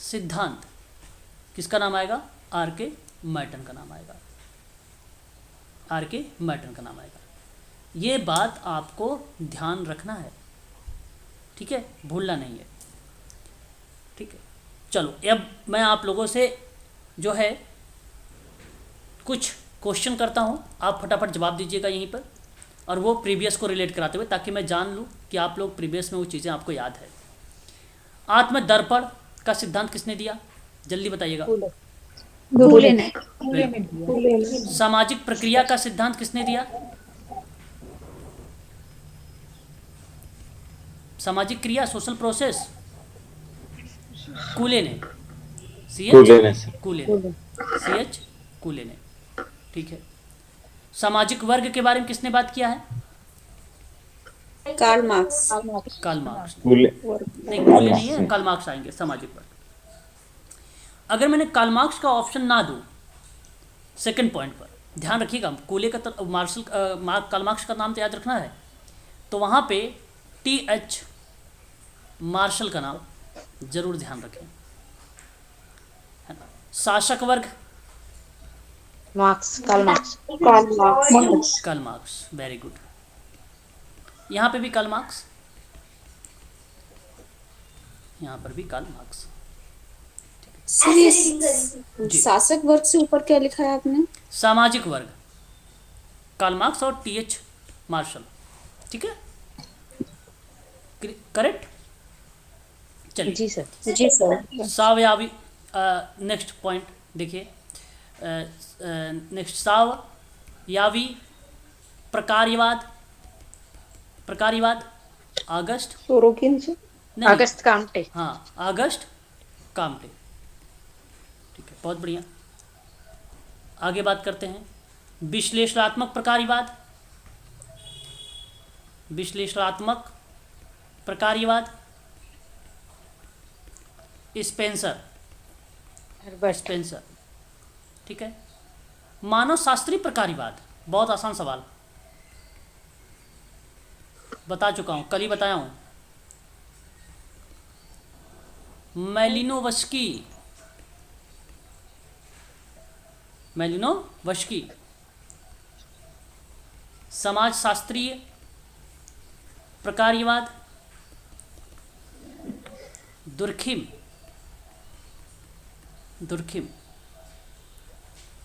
सिद्धांत किसका नाम आएगा? आर के मैटन का नाम आएगा। आर के मैटन का नाम आएगा। ये बात आपको ध्यान रखना है, ठीक है, भूलना नहीं है, ठीक है। चलो अब मैं आप लोगों से जो है कुछ क्वेश्चन करता हूँ, आप फटाफट जवाब दीजिएगा यहीं पर, और वो प्रीवियस को रिलेट कराते हुए, ताकि मैं जान लूँ कि आप लोग प्रीवियस में वो चीज़ें आपको याद है। आत्म दर्पण का सिद्धांत किसने दिया? जल्दी बताइएगा। कूले ने। सामाजिक प्रक्रिया का सिद्धांत किसने दिया? सामाजिक क्रिया, सोशल प्रोसेस, कूले ने। कूले ने सर। कूले ने, CH कूले ने, ठीक है। सामाजिक वर्ग के बारे में किसने बात किया है? Karl Marx. कार्ल मार्क्स ने। कूले नहीं, कूले नहीं है, कार्ल मार्क्स आएंगे। सामाजिक वर्ग, अगर मैंने कार्ल मार्क्स का ऑप्शन ना दूं सेकंड पॉइंट पर, ध्यान रखिएगा, कूले का कार्ल मार्क्स का नाम तो याद रखना है, तो वहाँ पे TH मार्शल का नाम जरूर ध्यान रखें, है ना। शासक वर्ग, Marx, Karl Marx. Karl Marx, very good. यहाँ पे भी कार्ल मार्क्स, यहाँ पर भी कार्ल मार्क्स। जी। शासक वर्ग से ऊपर क्या लिखा है आपने? सामाजिक वर्ग, कार्ल मार्क्स और TH मार्शल, ठीक है, करेक्ट। चलिए, जी सर। जी सर। सावयवी, नेक्स्ट पॉइंट देखिए, नेक्स्ट सावयवी प्रकार्यवाद, प्रकार्यवाद अगस्त सोरोकिन से। नहीं, अगस्त काम्टे। हाँ, अगस्त काम्टे, ठीक है, बहुत बढ़िया। आगे बात करते हैं विश्लेषणात्मक प्रकार्यवाद, विश्लेषणात्मक प्रकार्यवाद, स्पेंसर, स्पेंसर, ठीक है। मानव शास्त्रीय प्रकार्यवाद, बहुत आसान सवाल, बता चुका हूं, कल ही बताया हूं। मैलिनोवस्की, मैलिनोवस्की। समाजशास्त्रीय प्रकार्यवाद, दुर्खिम, दुर्खिम।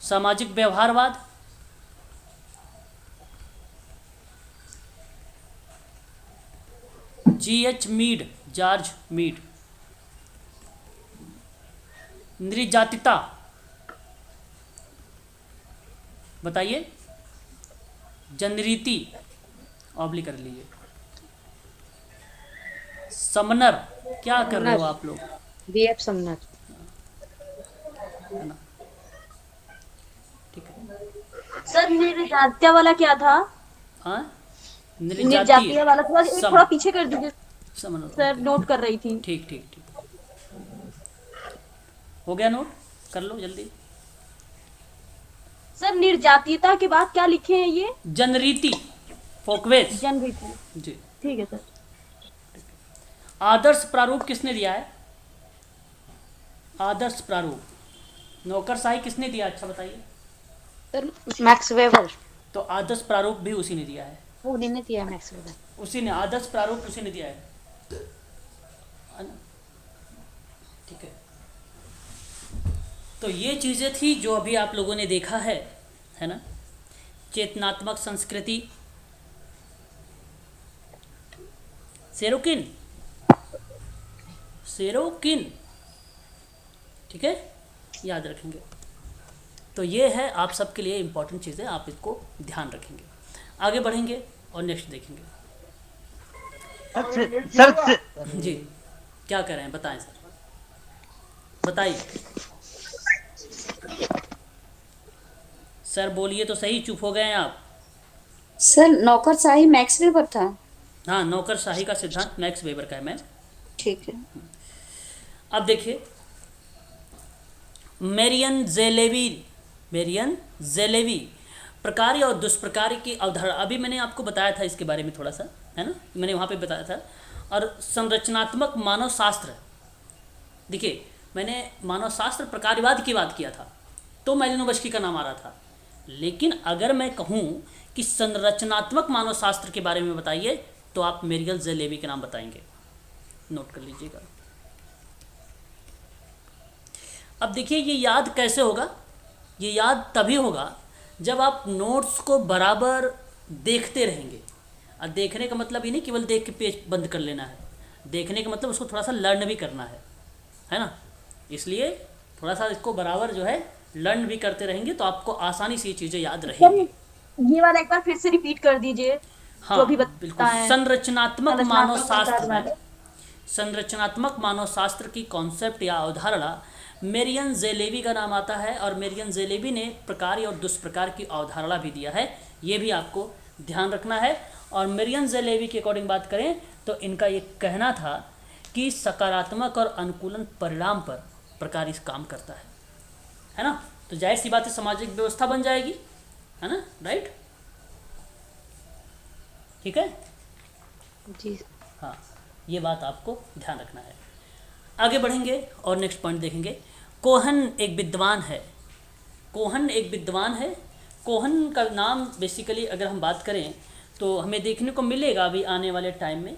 सामाजिक व्यवहारवाद, GH मीड, जॉर्ज मीड। नृजातिता, बताइए, जनरीति, ऑब्लिक कर लीजिए। समनर, क्या कर रहे हो आप लोग? BF Sumner. है ना, ठीक है। सर निर्जातीय वाला क्या था? हाँ, निर्जातीय वाला थोड़ा पीछे कर दीजिए समनर, सर, ओके। नोट कर रही थी। ठीक ठीक ठीक, हो गया नोट, कर लो जल्दी। सर निर्जातीयता के बाद क्या लिखे हैं ये? जनरीति, फोकवेस, जनरीति, जी। ठीक है सर। आदर्श प्रारूप किसने दिया है? आदर्श प्रारूप नौकरशाही किसने दिया? अच्छा बताइए। Sir max weber. तो आदर्श प्रारूप भी उसी ने दिया है, वो ने दिया मैक्स वेबर। उसी ने, आदर्श प्रारूप उसी ने दिया है ना? ठीक है। तो ये चीज़ें थी जो अभी आप लोगों ने देखा है ना। चेतनात्मक संस्कृति, सेरोकिन, सेरोकिन, ठीक है, याद रखेंगे। तो ये है आप सबके लिए इम्पोर्टेंट चीज़ें, आप इसको ध्यान रखेंगे। आगे बढ़ेंगे और नेक्स्ट देखेंगे। सर जी, क्या कह रहे हैं, बताएं सर, बताइए सर, बोलिए तो सही, चुप हो गए हैं आप। सर नौकरशाही मैक्स वेबर था। हाँ, नौकरशाही का सिद्धांत मैक्स वेबर का है मैम, ठीक है। अब देखिए, मेरियन जेलेवी, मेरियन जेलेवी, प्रकार्य और दुष्प्रकार्य की अवधारणा, अभी मैंने आपको बताया था इसके बारे में थोड़ा सा, है ना, मैंने वहाँ पे बताया था। और संरचनात्मक मानव शास्त्र, देखिए मैंने मानव शास्त्र प्रकार्यवाद की बात किया था तो मैलिनोवस्की का नाम आ रहा था। लेकिन अगर मैं कहूँ कि संरचनात्मक मानव शास्त्र के बारे में बताइए तो आप मेरियल ज़ेलेवी के नाम बताएंगे, नोट कर लीजिएगा। अब देखिए ये याद कैसे होगा, ये याद तभी होगा जब आप नोट्स को बराबर देखते रहेंगे। और देखने का मतलब ये नहीं केवल देख के पेज बंद कर लेना है, देखने का मतलब उसको थोड़ा सा लर्न भी करना है ना। इसलिए थोड़ा सा इसको बराबर जो है लर्न भी करते रहेंगे तो आपको आसानी से ये चीज़ें याद रहेंगी। ये वाला एक बार फिर से रिपीट कर दीजिए। हाँ जो भी बिल्कुल। बताएं। संरचनात्मक मानव शास्त्र में संरचनात्मक मानव शास्त्र की कॉन्सेप्ट या अवधारणा मेरियन ज़ेलेवी का नाम आता है और मेरियन ज़ेलेवी ने प्रकार और दुष्प्रकार की अवधारणा भी दिया है, ये भी आपको ध्यान रखना है। और मेरियन ज़ेलेवी के अकॉर्डिंग बात करें तो इनका ये कहना था कि सकारात्मक और अनुकूलन परिणाम पर प्रकार इस काम करता है ना। तो जाहिर सी बात है सामाजिक व्यवस्था बन जाएगी, है ना, राइट, ठीक है जी। हाँ, ये बात आपको ध्यान रखना है। आगे बढ़ेंगे और नेक्स्ट पॉइंट देखेंगे। कोहन एक विद्वान है। कोहन एक विद्वान है। कोहन का नाम बेसिकली अगर हम बात करें तो हमें देखने को मिलेगा अभी आने वाले टाइम में,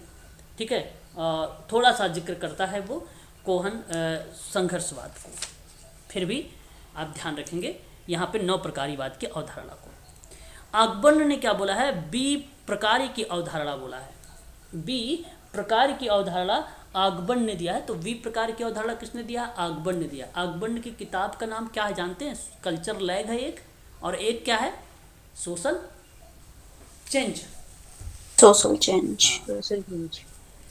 ठीक है। थोड़ा सा जिक्र करता है वो कोहन संघर्षवाद को, फिर भी आप ध्यान रखेंगे यहाँ पे 9 प्रकारीवाद की अवधारणा को। आकबर्न ने क्या बोला है, बी प्रकार की अवधारणा बोला है। बी प्रकार की अवधारणा आकबर्न ने दिया है। तो वी प्रकार की अवधारणा किसने दिया, आकबर्न ने दिया। आकबर्न की किताब का नाम क्या है जानते हैं, कल्चर लैग है एक, और एक क्या है, social change. Social change.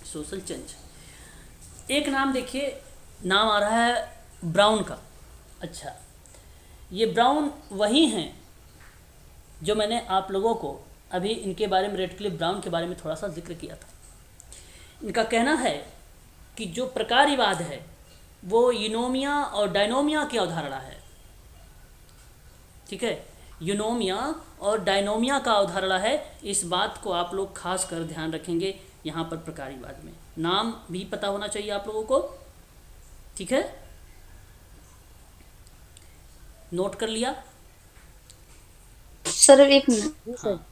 Social change. एक नाम देखिए, नाम आ रहा है ब्राउन का। अच्छा, ये ब्राउन वही हैं जो मैंने आप लोगों को अभी इनके बारे में, रेडक्लिफ ब्राउन के बारे में थोड़ा सा जिक्र किया था। इनका कहना है कि जो प्रकारीवाद है वो यूनोमिया और डायनोमिया की अवधारणा है, ठीक है। यूनोमिया और डायनोमिया का अवधारणा है। इस बात को आप लोग खास कर ध्यान रखेंगे यहाँ पर प्रकारीवाद में। नाम भी पता होना चाहिए आप लोगों को, ठीक है, नोट कर लिया सर एक मिनट। हाँ।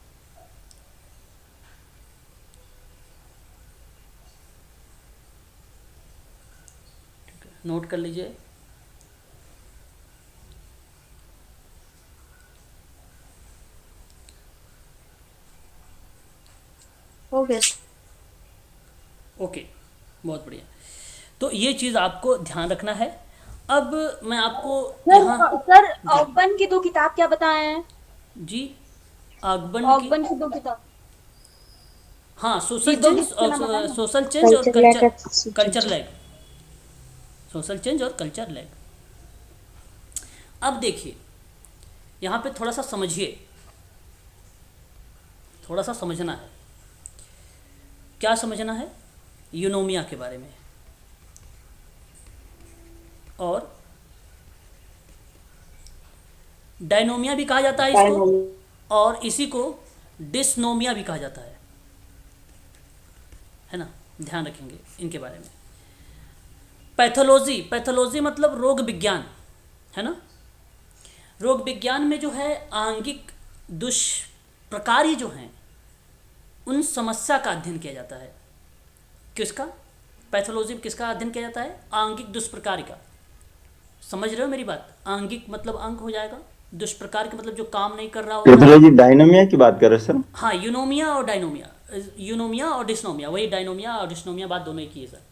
नोट कर लीजिए। हो गया। ओके, बहुत बढ़िया। तो ये चीज़ आपको ध्यान रखना है। अब मैं आपको यहाँ सर ऑकबर्न की 2 किताब क्या बताए हैं जी, आकबर्न की, ऑकबर्न की 2 किताब। हाँ, सोशल दो चेंज किसके नाम और बताए? सोशल चेंज और culture culture lag. Social change और कल्चर लैग। अब देखिए यहाँ पे थोड़ा सा समझिए, थोड़ा सा समझना है। क्या समझना है, यूनोमिया के बारे में, और डायनोमिया भी कहा जाता है इसको, और इसी को डिसनोमिया भी कहा जाता है ना, ध्यान रखेंगे इनके बारे में। पैथोलॉजी, पैथोलॉजी मतलब रोग विज्ञान, है ना। रोग विज्ञान में जो है आंगिक दुष्प्रकारी जो हैं उन समस्या का अध्ययन किया जाता है। किसका, पैथोलॉजी में किसका अध्ययन किया जाता है, आंगिक दुष्प्रकार का। समझ रहे हो मेरी बात, आंगिक मतलब अंग हो जाएगा, दुष्प्रकार का मतलब जो काम नहीं कर रहा होगा। पैथोलॉजी डायनोमिया की बात कर रहे हैं सर। हाँ, यूनोमिया और डायनोमिया, यूनोमिया और डिस्नोमिया, वही डायनोमिया और डिस्नोमिया बात दोनों एक ही है सर,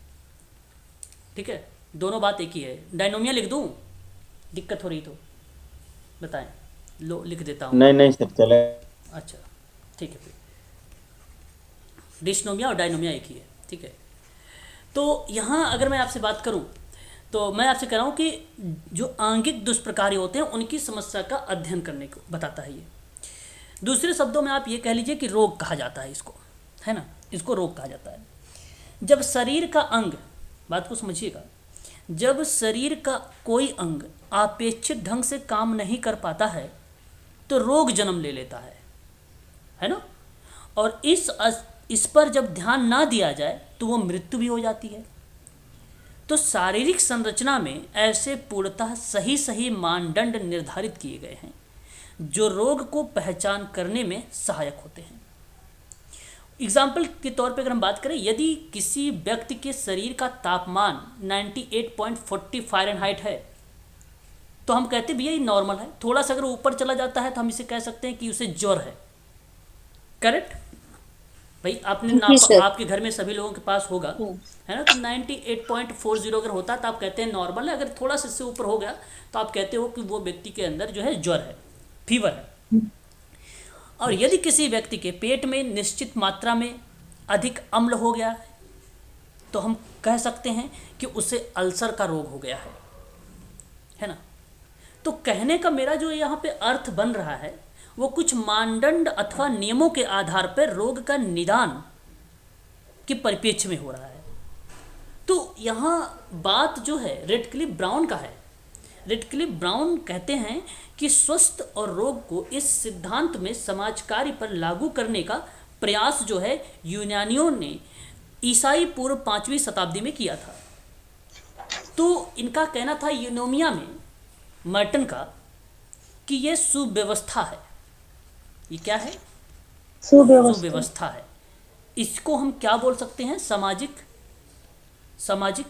ठीक है, दोनों बात एक ही है। डायनोमिया लिख दूं, दिक्कत हो रही तो बताएं, लो लिख देता हूँ। नहीं नहीं सर, चले। अच्छा ठीक है, फिर डिस्नोमिया और डायनोमिया एक ही है, ठीक है। तो यहाँ अगर मैं आपसे बात करूँ तो मैं आपसे कह रहा हूँ कि जो आंगिक दुष्प्रकारी होते हैं उनकी समस्या का अध्ययन करने को बताता है ये। दूसरे शब्दों में आप ये कह लीजिए कि रोग कहा जाता है इसको, है ना, इसको रोग कहा जाता है। जब शरीर का अंग, बात को समझिएगा, जब शरीर का कोई अंग अपेक्षित ढंग से काम नहीं कर पाता है तो रोग जन्म ले लेता है ना। और इस पर जब ध्यान ना दिया जाए तो वो मृत्यु भी हो जाती है। तो शारीरिक संरचना में ऐसे पूर्णतः सही सही मानदंड निर्धारित किए गए हैं जो रोग को पहचान करने में सहायक होते हैं। एग्जाम्पल के तौर पे अगर हम बात करें, यदि किसी व्यक्ति के शरीर का तापमान 98.40 फ़ारेनहाइट है तो हम कहते भैया ये नॉर्मल है। थोड़ा सा अगर ऊपर चला जाता है तो हम इसे कह सकते हैं कि उसे ज्वर है। करेक्ट भाई, आपने जी सर। आपके घर में सभी लोगों के पास होगा, है ना। तो 98.40 अगर होता है तो आप कहते हैं नॉर्मल है। अगर थोड़ा सा इससे ऊपर हो गया तो आप कहते हो कि वो व्यक्ति के अंदर जो है ज्वर है, फीवर है। और यदि किसी व्यक्ति के पेट में निश्चित मात्रा में अधिक अम्ल हो गया है तो हम कह सकते हैं कि उसे अल्सर का रोग हो गया है ना। तो कहने का मेरा जो यहाँ पे अर्थ बन रहा है वो कुछ मानदंड अथवा नियमों के आधार पर रोग का निदान के परिप्रेक्ष्य में हो रहा है। तो यहाँ बात जो है रेडक्लिफ ब्राउन का है। रेडक्लिफ ब्राउन कहते हैं कि स्वस्थ और रोग को इस सिद्धांत में समाज कार्य पर लागू करने का प्रयास जो है यूनानियों ने ईसाई पूर्व 5वीं शताब्दी में किया था। तो इनका कहना था यूनोमिया में मर्टन का कि ये सुव्यवस्था है। ये क्या है? सुव्यवस्था है। इसको हम क्या बोल सकते हैं? सामाजिक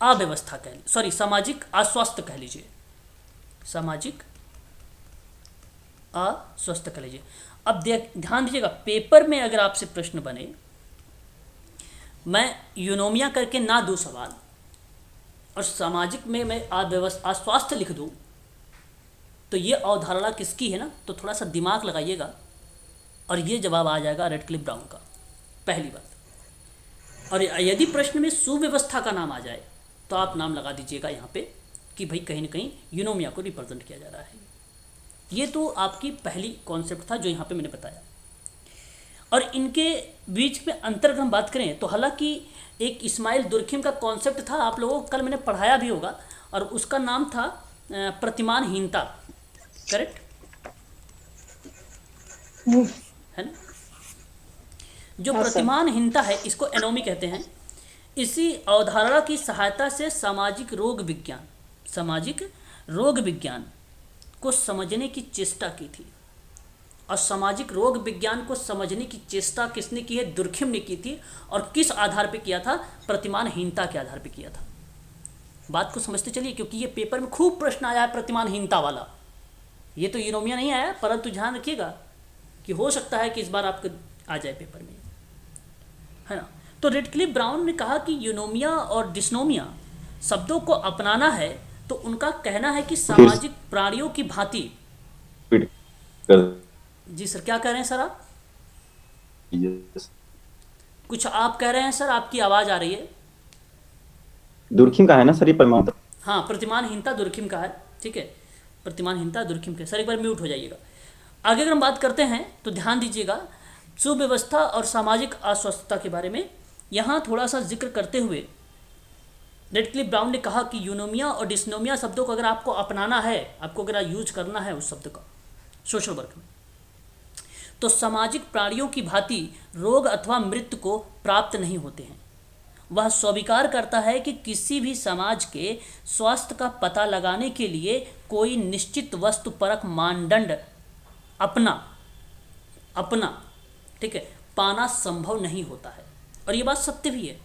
अव्यवस्था कह लीजिए, सॉरी सामाजिक अस्वास्थ्य कह लीजिए, सामाजिक अस्वस्थ कह लीजिए। अब ध्यान दीजिएगा, पेपर में अगर आपसे प्रश्न बने, मैं यूनोमिया करके ना दूं सवाल और सामाजिक में मैं अस्वास्थ्य लिख दूं तो ये अवधारणा किसकी है ना, तो थोड़ा सा दिमाग लगाइएगा और ये जवाब आ जाएगा रेडक्लिफ ब्राउन का, पहली बात। और यदि प्रश्न में सुव्यवस्था का नाम आ जाए तो आप नाम लगा दीजिएगा यहाँ पे कि भाई कहीं ना कहीं यूनोमिया को रिप्रेजेंट किया जा रहा है। ये तो आपकी पहली कॉन्सेप्ट था जो यहाँ पे मैंने बताया। और इनके बीच में अंतर अगर हम बात करें तो हालांकि एक इस्माइल दुर्खिम का कॉन्सेप्ट था, आप लोगों को कल मैंने पढ़ाया भी होगा, और उसका नाम था प्रतिमानहीनता। करेक्ट है ना। जो प्रतिमानहीनता है इसको एनोमी कहते हैं। इसी अवधारणा की सहायता से सामाजिक रोग विज्ञान को समझने की चेष्टा की थी। और सामाजिक रोग विज्ञान को समझने की चेष्टा किसने की है? दुर्खिम ने की थी। और किस आधार पे किया था? प्रतिमानहीनता के आधार पे किया था। बात को समझते चलिए, क्योंकि ये पेपर में खूब प्रश्न आया है प्रतिमानहीनता वाला। ये तो यूनोमिया नहीं आया, परंतु ध्यान रखिएगा कि हो सकता है कि इस बार आपको आ जाए पेपर में, है ना। तो रेडक्लिफ ब्राउन ने कहा कि यूनोमिया और डिस्नोमिया शब्दों को अपनाना है तो उनका कहना है कि सामाजिक प्राणियों की भांति। जी सर, क्या कह रहे हैं सर आप? कुछ आप कह रहे हैं सर, आपकी आवाज आ रही है। दुर्खिम का है ना सर ये परमात्मा? हाँ, प्रतिमानहीनता दुर्खिम का है, ठीक है। प्रतिमानहीनता दुर्खिम का। सर एक बार म्यूट हो जाइएगा। आगे अगर हम बात करते हैं तो ध्यान दीजिएगा, सुव्यवस्था और सामाजिक अस्वस्थता के बारे में यहाँ थोड़ा सा जिक्र करते हुए रेडक्लिफ ब्राउन ने कहा कि यूनोमिया और डिस्नोमिया शब्दों को अगर आपको अपनाना है, आपको अगर यूज करना है उस शब्द का सोशल वर्क में, तो सामाजिक प्राणियों की भांति रोग अथवा मृत्यु को प्राप्त नहीं होते हैं। वह स्वीकार करता है कि किसी भी समाज के स्वास्थ्य का पता लगाने के लिए कोई निश्चित वस्तुपरक मानदंड अपना ठीक है पाना संभव नहीं होता है। और ये बात सत्य भी है।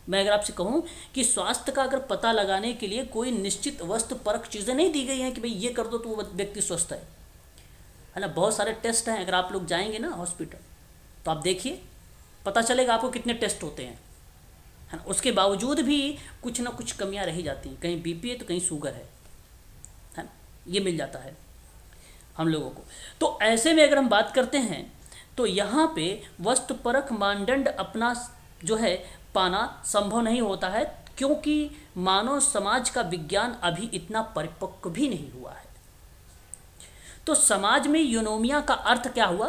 मैं अगर आपसे कहूँ कि स्वास्थ्य का अगर पता लगाने के लिए कोई निश्चित वस्तुपरक चीज़ें नहीं दी गई हैं कि भाई ये कर दो तो वो व्यक्ति स्वस्थ है ना। बहुत सारे टेस्ट हैं, अगर आप लोग जाएंगे ना हॉस्पिटल तो आप देखिए, पता चलेगा आपको कितने टेस्ट होते हैं, है ना। उसके बावजूद भी कुछ ना कुछ कमियां रही जाती हैं, कहीं बीपी है तो कहीं शुगर है ना। ये मिल जाता है हम लोगों को। तो ऐसे में अगर हम बात करते हैं तो यहाँ पे वस्तुपरक मानदंड अपना जो है पाना संभव नहीं होता है, क्योंकि मानव समाज का विज्ञान अभी इतना परिपक्व भी नहीं हुआ है। तो समाज में यूनोमिया का अर्थ क्या हुआ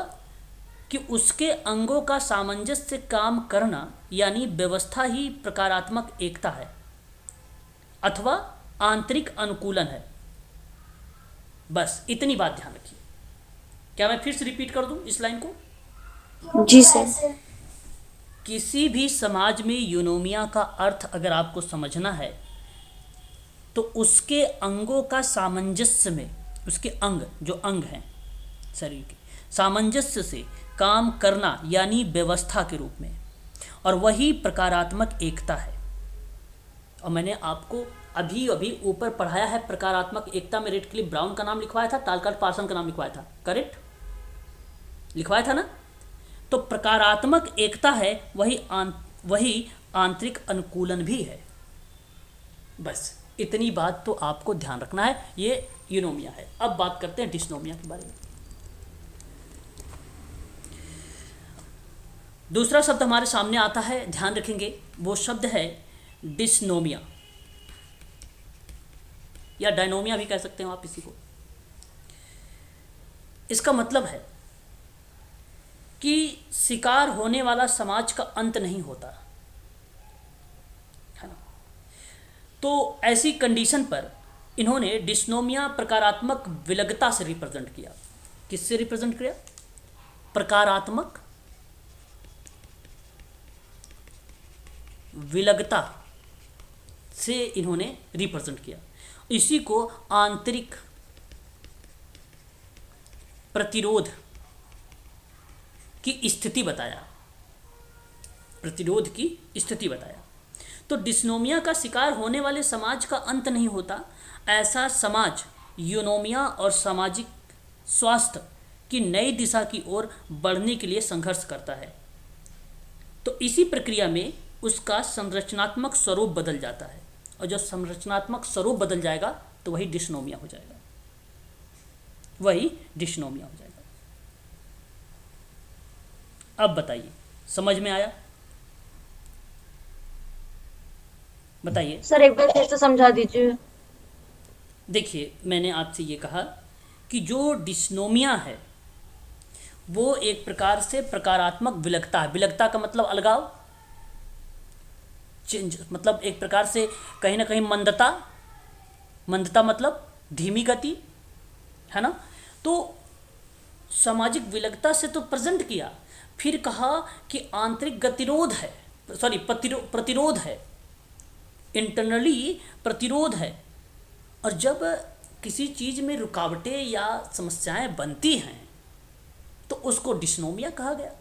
कि उसके अंगों का सामंजस्य से काम करना, यानी व्यवस्था ही प्रकारात्मक एकता है अथवा आंतरिक अनुकूलन है। बस इतनी बात ध्यान रखिए। क्या मैं फिर से रिपीट कर दूं इस लाइन को? जी सर। किसी भी समाज में यूनोमिया का अर्थ अगर आपको समझना है तो उसके अंगों का सामंजस्य में, उसके अंग जो अंग हैं शरीर के, सामंजस्य से काम करना यानी व्यवस्था के रूप में, और वही प्रकारात्मक एकता है। और मैंने आपको अभी अभी ऊपर पढ़ाया है प्रकारात्मक एकता में रेड क्लिफ ब्राउन का नाम लिखवाया था, तालकाट पार्सन का नाम लिखवाया था, करेक्ट लिखवाया था ना। तो प्रकारात्मक एकता है, वही आंतरिक अनुकूलन भी है। बस इतनी बात तो आपको ध्यान रखना है। ये यूनोमिया है। अब बात करते हैं डिस्नोमिया के बारे में। दूसरा शब्द हमारे सामने आता है, ध्यान रखेंगे, वो शब्द है डिस्नोमिया या डायनोमिया भी कह सकते हो आप इसी को। इसका मतलब है कि शिकार होने वाला समाज का अंत नहीं होता है ना। तो ऐसी कंडीशन पर इन्होंने डिस्नोमिया प्रकारात्मक विलगता से रिप्रेजेंट किया। किससे रिप्रेजेंट किया? प्रकारात्मक विलगता से इन्होंने रिप्रेजेंट किया। इसी को आंतरिक प्रतिरोध की स्थिति बताया, प्रतिरोध की स्थिति बताया। तो डिस्नोमिया का शिकार होने वाले समाज का अंत नहीं होता। ऐसा समाज यूनोमिया और सामाजिक स्वास्थ्य की नई दिशा की ओर बढ़ने के लिए संघर्ष करता है। तो इसी प्रक्रिया में उसका संरचनात्मक स्वरूप बदल जाता है, और जब संरचनात्मक स्वरूप बदल जाएगा तो वही डिस्नोमिया हो जाएगा, वही डिस्नोमिया हो जाएगा। अब बताइए, समझ में आया? बताइए सर एक बार फिर से समझा दीजिए। देखिए, मैंने आपसे ये कहा कि जो डिस्नोमिया है वो एक प्रकार से प्रकारात्मक विलगता है। विलगता का मतलब अलगाव, चेंज, मतलब एक प्रकार से कहीं ना कहीं मंदता, मंदता मतलब धीमी गति, है ना। तो सामाजिक विलगता से तो प्रेजेंट किया, फिर कहा कि आंतरिक गतिरोध है, सॉरी प्रतिरोध है, इंटरनली प्रतिरोध है। और जब किसी चीज़ में रुकावटें या समस्याएं बनती हैं तो उसको डिस्नोमिया कहा गया।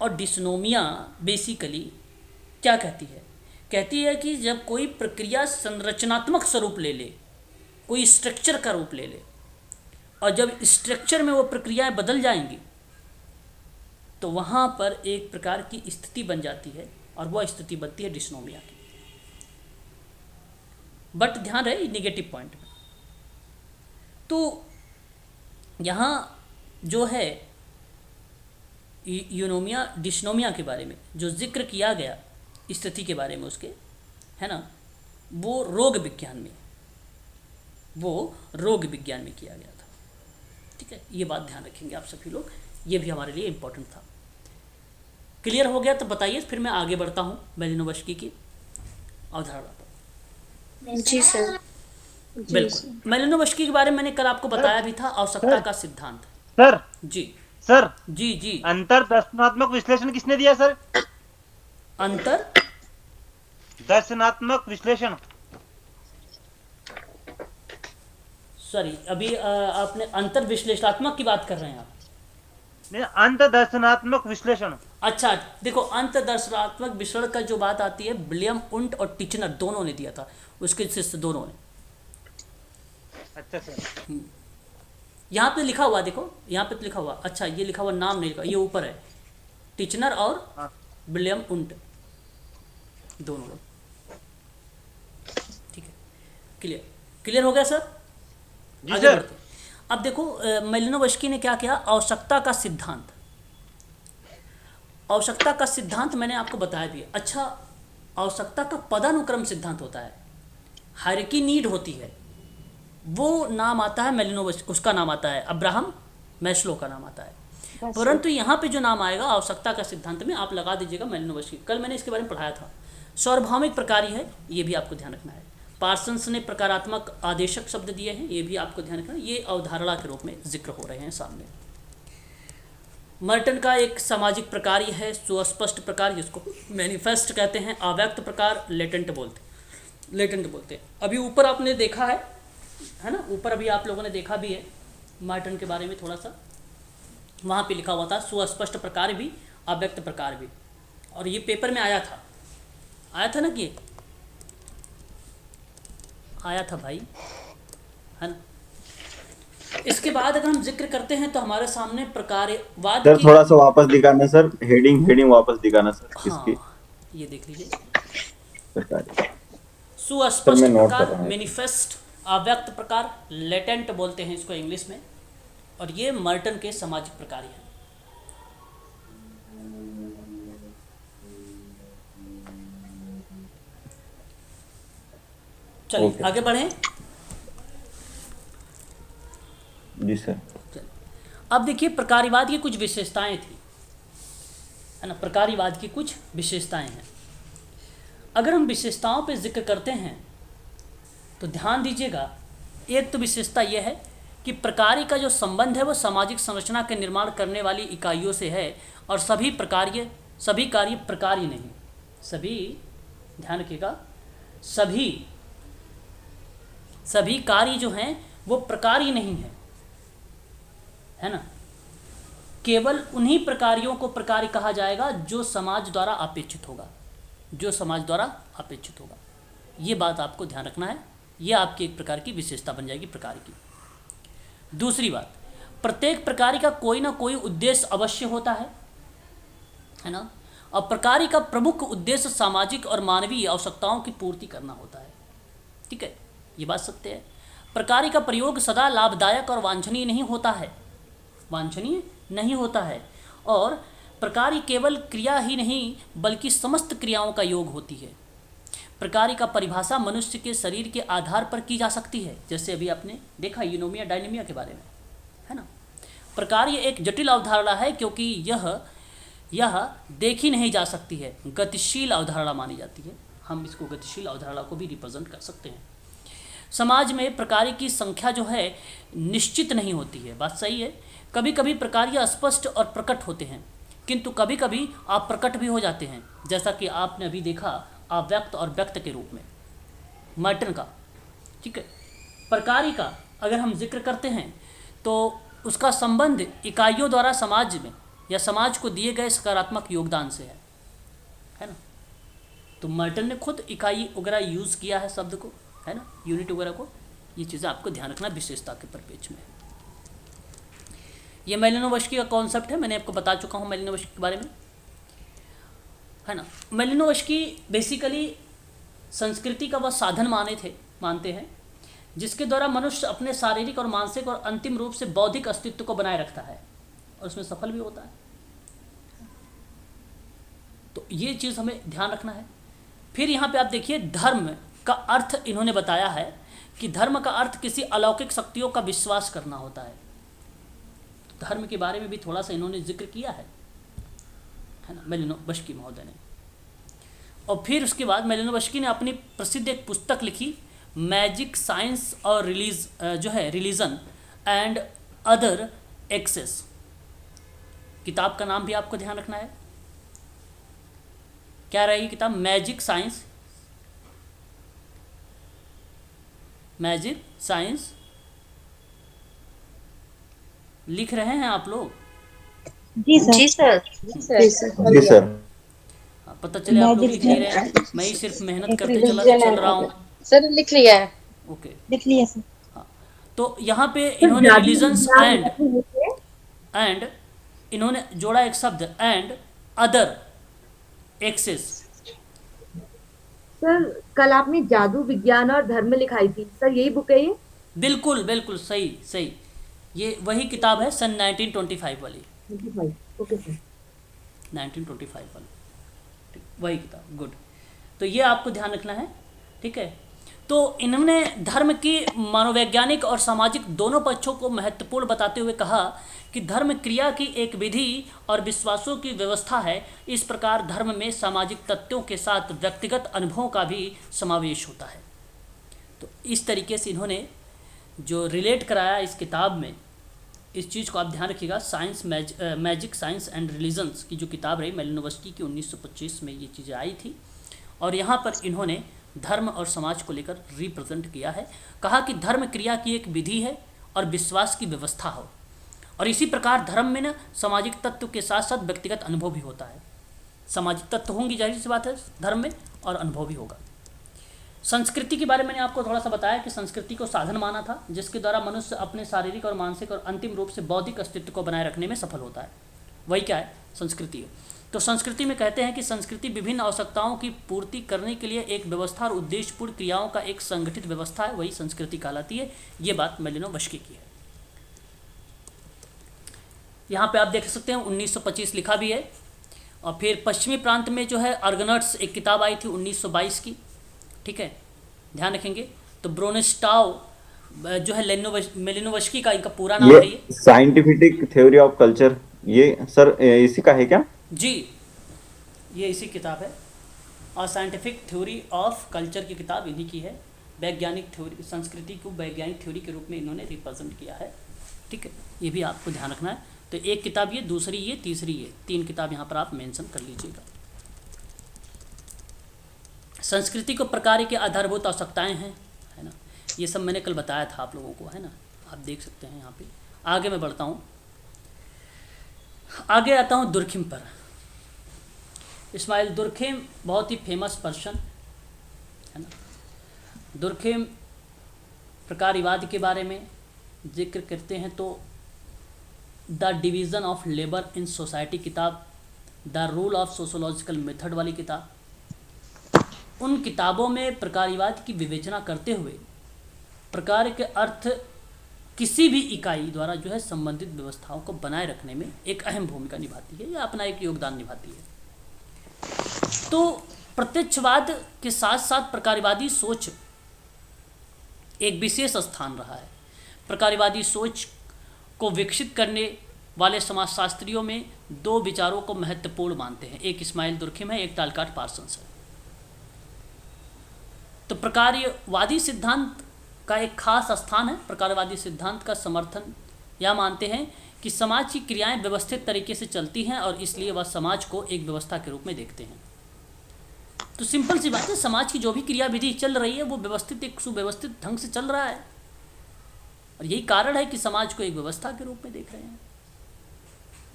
और डिस्नोमिया बेसिकली क्या कहती है? कहती है कि जब कोई प्रक्रिया संरचनात्मक स्वरूप ले ले, कोई स्ट्रक्चर का रूप ले ले, और जब स्ट्रक्चर में वो प्रक्रियाएं बदल जाएंगी तो वहाँ पर एक प्रकार की स्थिति बन जाती है, और वह स्थिति बनती है डिस्नोमिया की। बट ध्यान रहे निगेटिव पॉइंट में। तो यहाँ जो है यूनोमिया डिस्नोमिया के बारे में जो जिक्र किया गया स्थिति के बारे में उसके, है ना, वो रोग विज्ञान में किया गया था। ठीक है, ये बात ध्यान रखेंगे आप सभी लोग, ये भी हमारे लिए इम्पोर्टेंट था। क्लियर हो गया? तो बताइए, फिर मैं आगे बढ़ता हूँ मेलिनोवस्की की अवधारणा पर। जी सर। बिल्कुल, मेलिनोवस्की के बारे में मैंने कल आपको बताया भी था, आवश्यकता का सिद्धांत। सर जी सर जी जी। अंतर दर्शनात्मक विश्लेषण किसने दिया सर? अंतर दर्शनात्मक विश्लेषण, सॉरी, अभी आपने अंतर विश्लेषणात्मक की बात कर रहे हैं आप? नहीं, अंत दर्शनात्मक विश्लेषण। अच्छा, देखो, अंत दर्शनात्मक विश्लेषण का जो बात आती है, विलियम उंट और टिचनर दोनों ने दिया था, उसके शिष्य दोनों ने। अच्छा सर, यहाँ पे लिखा हुआ, देखो यहाँ पे तो लिखा हुआ, अच्छा ये लिखा हुआ, नाम नहीं लिखा, ये ऊपर है, टिचनर और विलियम उंट दोनों लोग। ठीक है, क्लियर हो गया सर? आगे बढ़ते। अब देखो, मेलिनोवस्की ने क्या किया, आवश्यकता का सिद्धांत। आवश्यकता का सिद्धांत मैंने आपको बताया भी है। अच्छा, आवश्यकता का पदानुक्रम सिद्धांत होता है, हायरार्की नीड होती है, वो नाम आता है मेलिनोवस्की, उसका नाम आता है अब्राहम मैस्लो का नाम आता है। परंतु यहाँ पे जो नाम आएगा आवश्यकता का सिद्धांत में, आप लगा दीजिएगा मेलिनोवस्की। कल मैंने इसके बारे में पढ़ाया था। सार्वभौमिक प्रकारी है, ये भी आपको ध्यान रखना है। पार्सन्स ने प्रकारात्मक आदेशक शब्द दिए हैं, ये भी आपको ध्यान रखना है। ये अवधारणा के रूप में जिक्र हो रहे हैं सामने। मर्टन का एक सामाजिक प्रकार यह है सुस्पष्ट प्रकार, जिसको मैनिफेस्ट कहते हैं, अव्यक्त प्रकार लेटेंट बोलते हैं। अभी ऊपर आपने देखा है ना, ऊपर अभी आप लोगों ने देखा भी है मर्टन के बारे में थोड़ा सा, वहाँ पे लिखा हुआ था सुस्पष्ट प्रकार भी अव्यक्त प्रकार भी, और ये पेपर में आया था ना, कि आया था भाई, है ना। इसके बाद अगर हम जिक्र करते हैं तो हमारे सामने प्रकारवाद सर थोड़ा सा वापस दिखाना सर, हेडिंग वापस दिखाना सर किसकी। ये देख लीजिए, प्रकार सुस्पष्ट मैं नोट कर प्रकार, रहा हूँ। मैनिफेस्ट, अव्यक्त प्रकार, लेटेंट बोलते हैं इसको इंग्लिश में, और ये मर्टन के सामाजिक प्रकार हैं। चलिए ओके। आगे बढ़ें। जी सर। अब देखिए प्रकारीवाद की कुछ विशेषताएं थी, है ना, प्रकारीवाद की कुछ विशेषताएं हैं। अगर हम विशेषताओं पे जिक्र करते हैं तो ध्यान दीजिएगा, एक तो विशेषता यह है कि प्रकारी का जो संबंध है वो सामाजिक संरचना के निर्माण करने वाली इकाइयों से है, और सभी कार्य प्रकार्य नहीं, सभी, ध्यान रखिएगा, सभी कार्य जो हैं वो प्रकार्य नहीं है ना। केवल उन्हीं प्रकारियों को प्रकार्य कहा जाएगा जो समाज द्वारा अपेक्षित होगा, ये बात आपको ध्यान रखना है। ये आपकी एक प्रकार की विशेषता बन जाएगी प्रकार की। दूसरी बात, प्रत्येक प्रकार का कोई ना कोई उद्देश्य अवश्य होता है ना, और प्रकार का प्रमुख उद्देश्य सामाजिक और मानवीय आवश्यकताओं की पूर्ति करना होता है। ठीक है, ये बात सत्य है। प्रकार का प्रयोग सदा लाभदायक और वांछनीय नहीं होता है, और प्रकार केवल क्रिया ही नहीं बल्कि समस्त क्रियाओं का योग होती है। प्रकार का परिभाषा मनुष्य के शरीर के आधार पर की जा सकती है, जैसे अभी आपने देखा यूनोमिया डायनेमिया के बारे में, है ना। प्रकार एक जटिल अवधारणा है क्योंकि यह देखी नहीं जा सकती है, गतिशील अवधारणा मानी जाती है। हम इसको गतिशील अवधारणा को भी रिप्रेजेंट कर सकते हैं। समाज में प्रकार की संख्या जो है निश्चित नहीं होती है, बात सही है। कभी कभी प्रकार अस्पष्ट और प्रकट होते हैं, किंतु कभी कभी अप्रकट भी हो जाते हैं, जैसा कि आपने अभी देखा अव्यक्त और व्यक्त के रूप में मर्टन का। ठीक है, प्रकारी का अगर हम जिक्र करते हैं तो उसका संबंध इकाइयों द्वारा समाज में या समाज को दिए गए सकारात्मक योगदान से है ना। तो मर्टन ने खुद इकाई वगैरह यूज़ किया है शब्द को, है ना, यूनिट वगैरह को। ये चीज़ें आपको ध्यान रखना विशेषता के परिप्रेक्ष्य में। ये मैलिनोवस्की का कॉन्सेप्ट है, मैंने आपको बता चुका हूँ मैलिनोवस्की के बारे में, है ना। मैलिनोवस्की बेसिकली संस्कृति का वह साधन मानते हैं जिसके द्वारा मनुष्य अपने शारीरिक और मानसिक और अंतिम रूप से बौद्धिक अस्तित्व को बनाए रखता है, और उसमें सफल भी होता है। तो ये चीज़ हमें ध्यान रखना है। फिर यहाँ पे आप देखिए धर्म का अर्थ इन्होंने बताया है कि धर्म का अर्थ किसी अलौकिक शक्तियों का विश्वास करना होता है। धर्म के बारे में भी थोड़ा सा इन्होंने जिक्र किया है ना मैलिनोवस्की महोदय ने। और फिर उसके बाद मैलिनोवस्की ने अपनी प्रसिद्ध एक पुस्तक लिखी, मैजिक साइंस और रिलीजन एंड अदर एक्सेस। किताब का नाम भी आपको ध्यान रखना है, क्या रहेगी किताब? मैजिक साइंस लिख रहे हैं आप लोग? जी सर। जी सर। जी सर। पता चले आप लोग लिख नहीं रहे हैं, मैं ही सिर्फ मेहनत करते चल रहा हूँ। सर लिख लिया है। ओके, लिख लिया सर। हाँ, तो यहाँ पे इन्होंने रिलीजन्स एंड इन्होंने जोड़ा एक शब्द एंड अदर एक्सेस। सर कल आपने जादू विज्ञान और धर्म लिखाई थी, सर यही बुक है ये? बिल्कुल बिल्कुल सही, ये वही किताब है सन 1925 वाली। 25, ओके सर। 1925 वाली, ठीक, वही किताब, गुड। तो ये आपको ध्यान रखना है, ठीक है। तो इन्होंने धर्म की मनोवैज्ञानिक और सामाजिक दोनों पक्षों को महत्वपूर्ण बताते हुए कहा कि धर्म क्रिया की एक विधि और विश्वासों की व्यवस्था है। इस प्रकार धर्म में सामाजिक तत्वों के साथ व्यक्तिगत अनुभवों का भी समावेश होता है। तो इस तरीके से इन्होंने जो रिलेट कराया इस किताब में इस चीज़ को आप ध्यान रखिएगा। Science magic science and religions की जो किताब रही मेलिनोवस्की की 1925 में ये चीज़ें आई थी, और यहाँ पर इन्होंने धर्म और समाज को लेकर रिप्रेजेंट किया है। कहा कि धर्म क्रिया की एक विधि है और विश्वास की व्यवस्था हो, और इसी प्रकार धर्म में ना सामाजिक तत्व के साथ साथ व्यक्तिगत अनुभव भी होता है। सामाजिक तत्व होंगी, जाहिर सी बात है, धर्म में, और अनुभव भी होगा। संस्कृति के बारे में मैंने आपको थोड़ा सा बताया कि संस्कृति को साधन माना था जिसके द्वारा मनुष्य अपने शारीरिक और मानसिक और अंतिम रूप से बौद्धिक अस्तित्व को बनाए रखने में सफल होता है। वही क्या है? संस्कृति है। तो संस्कृति में कहते हैं कि संस्कृति विभिन्न आवश्यकताओं की पूर्ति करने के लिए एक व्यवस्था और उद्देश्यपूर्ण क्रियाओं का एक संगठित व्यवस्था है, वही संस्कृति कहलाती है। ये बात मेलिनोवस्की की है। यहाँ पे आप देख सकते हैं 1925 लिखा भी है। और फिर पश्चिमी प्रांत में जो है अर्गनट्स एक किताब आई थी 1922 की, ठीक है, ध्यान रखेंगे। तो ब्रोनेस्टाउ जो है मेलिनोवस्की का इनका पूरा नाम है। ये साइंटिफिक थ्योरी ऑफ कल्चर, ये सर इसी का है क्या? जी, ये इसी किताब है, और साइंटिफिक थ्योरी ऑफ कल्चर की किताब इन्हीं की है। वैज्ञानिक थ्योरी, संस्कृति को वैज्ञानिक थ्योरी के रूप में इन्होंने रिप्रेजेंट किया है, ठीक है। ये भी आपको ध्यान रखना है। तो एक किताब ये, दूसरी ये, तीसरी ये, 3 किताब यहाँ पर आप मेंशन कर लीजिएगा। संस्कृति को प्रकार के आधारभूत आवश्यकताएं हैं, है ना, ये सब मैंने कल बताया था आप लोगों को, है ना, आप देख सकते हैं यहाँ पे। आगे मैं बढ़ता हूँ, आगे आता हूँ दुर्खिम पर। इस्माइल दुर्खिम बहुत ही फेमस पर्सन है ना। दुर्खिम प्रकारवाद के बारे में जिक्र करते हैं तो the division of labour in society किताब, the rule of sociological method वाली किताब, उन किताबों में प्रकारवाद की विवेचना करते हुए प्रकार के अर्थ किसी भी इकाई द्वारा जो है संबंधित व्यवस्थाओं को बनाए रखने में एक अहम भूमिका निभाती है या अपना एक योगदान निभाती है। तो प्रत्यक्षवाद के साथ साथ प्रकारवादी सोच एक विशेष स्थान रहा है। प्रकारवादी सोच को विकसित करने वाले समाजशास्त्रियों में 2 विचारों को महत्वपूर्ण मानते हैं, एक इस्माइल दुर्खिम है, एक टालकाट पार्सन्स है। तो प्रकारवादी सिद्धांत का एक खास स्थान है। प्रकारवादी सिद्धांत का समर्थन यह मानते हैं कि समाज की क्रियाएं व्यवस्थित तरीके से चलती हैं और इसलिए वह समाज को एक व्यवस्था के रूप में देखते हैं। तो सिंपल सी बात है, समाज की जो भी क्रियाविधि चल रही है वो व्यवस्थित, एक सुव्यवस्थित ढंग से चल रहा है, और यही कारण है कि समाज को एक व्यवस्था के रूप में देख रहे हैं।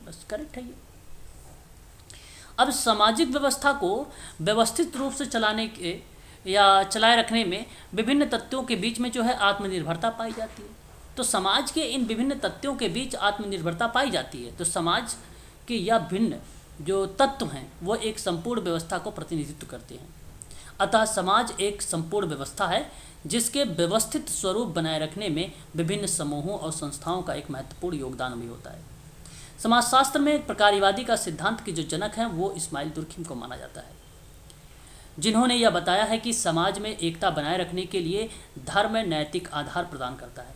बस करेक्ट है ये। अब सामाजिक व्यवस्था को व्यवस्थित रूप से चलाने के या चलाए रखने में विभिन्न तत्वों के बीच में जो है आत्मनिर्भरता पाई जाती है। तो समाज के इन विभिन्न तत्वों के बीच आत्मनिर्भरता पाई जाती है। तो समाज के यह भिन्न जो तत्व हैं वो एक संपूर्ण व्यवस्था को प्रतिनिधित्व करते हैं। अतः समाज एक संपूर्ण व्यवस्था है जिसके व्यवस्थित स्वरूप बनाए रखने में विभिन्न समूहों और संस्थाओं का एक महत्वपूर्ण योगदान भी होता है। समाजशास्त्र में प्रकारवादी का सिद्धांत के जो जनक हैं वो इस्माइल दुर्खिम को माना जाता है, जिन्होंने यह बताया है कि समाज में एकता बनाए रखने के लिए धर्म नैतिक आधार प्रदान करता है।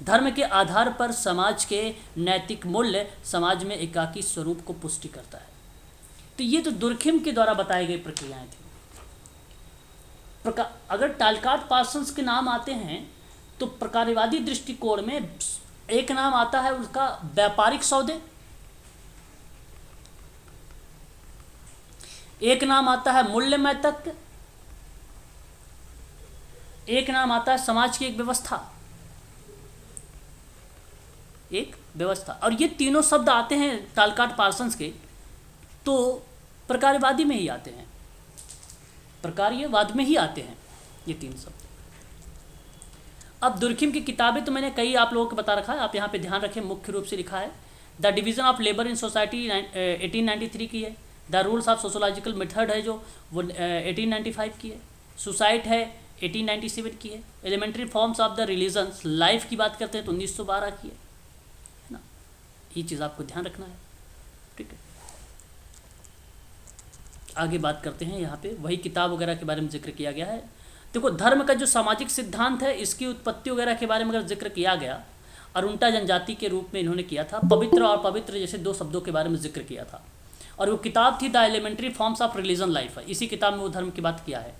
धर्म के आधार पर समाज के नैतिक मूल्य समाज में एकाकी स्वरूप को पुष्टि करता है। तो ये तो दुर्खिम के द्वारा बताई गई प्रक्रियाएं थी। अगर टालकाट पार्सन्स के नाम आते हैं तो प्रकारवादी दृष्टिकोण में एक नाम आता है उसका व्यापारिक सौदे, एक नाम आता है मूल्यमय तत्व, एक नाम आता है समाज की एक व्यवस्था, एक व्यवस्था। और ये तीनों शब्द आते हैं टालकाट पार्सन्स के तो प्रकारवादी में ही आते हैं, प्रकारवाद में ही आते हैं ये 3 शब्द। अब दुर्खिम की किताबें तो मैंने कई आप लोगों को बता रखा है, आप यहाँ पे ध्यान रखें। मुख्य रूप से लिखा है the division of labour in society 1893 की है, the rules of sociological method है जो वो 1895 की है, सुसाइड है 1897 की है, elementary forms of the religions life की बात करते हैं तो 1912 की है ना। ये चीज़ आपको ध्यान रखना है, ठीक है। आगे बात करते हैं, यहाँ पे वही किताब वगैरह के बारे में जिक्र किया गया है। देखो धर्म का जो सामाजिक सिद्धांत है इसकी उत्पत्ति वगैरह के बारे में अगर जिक्र किया गया, अरुणता जनजाति के रूप में इन्होंने किया था। पवित्र और पवित्र जैसे 2 शब्दों के बारे में जिक्र किया था, और वो किताब थी the elementary forms of religion life है। इसी किताब में वो धर्म की बात किया है।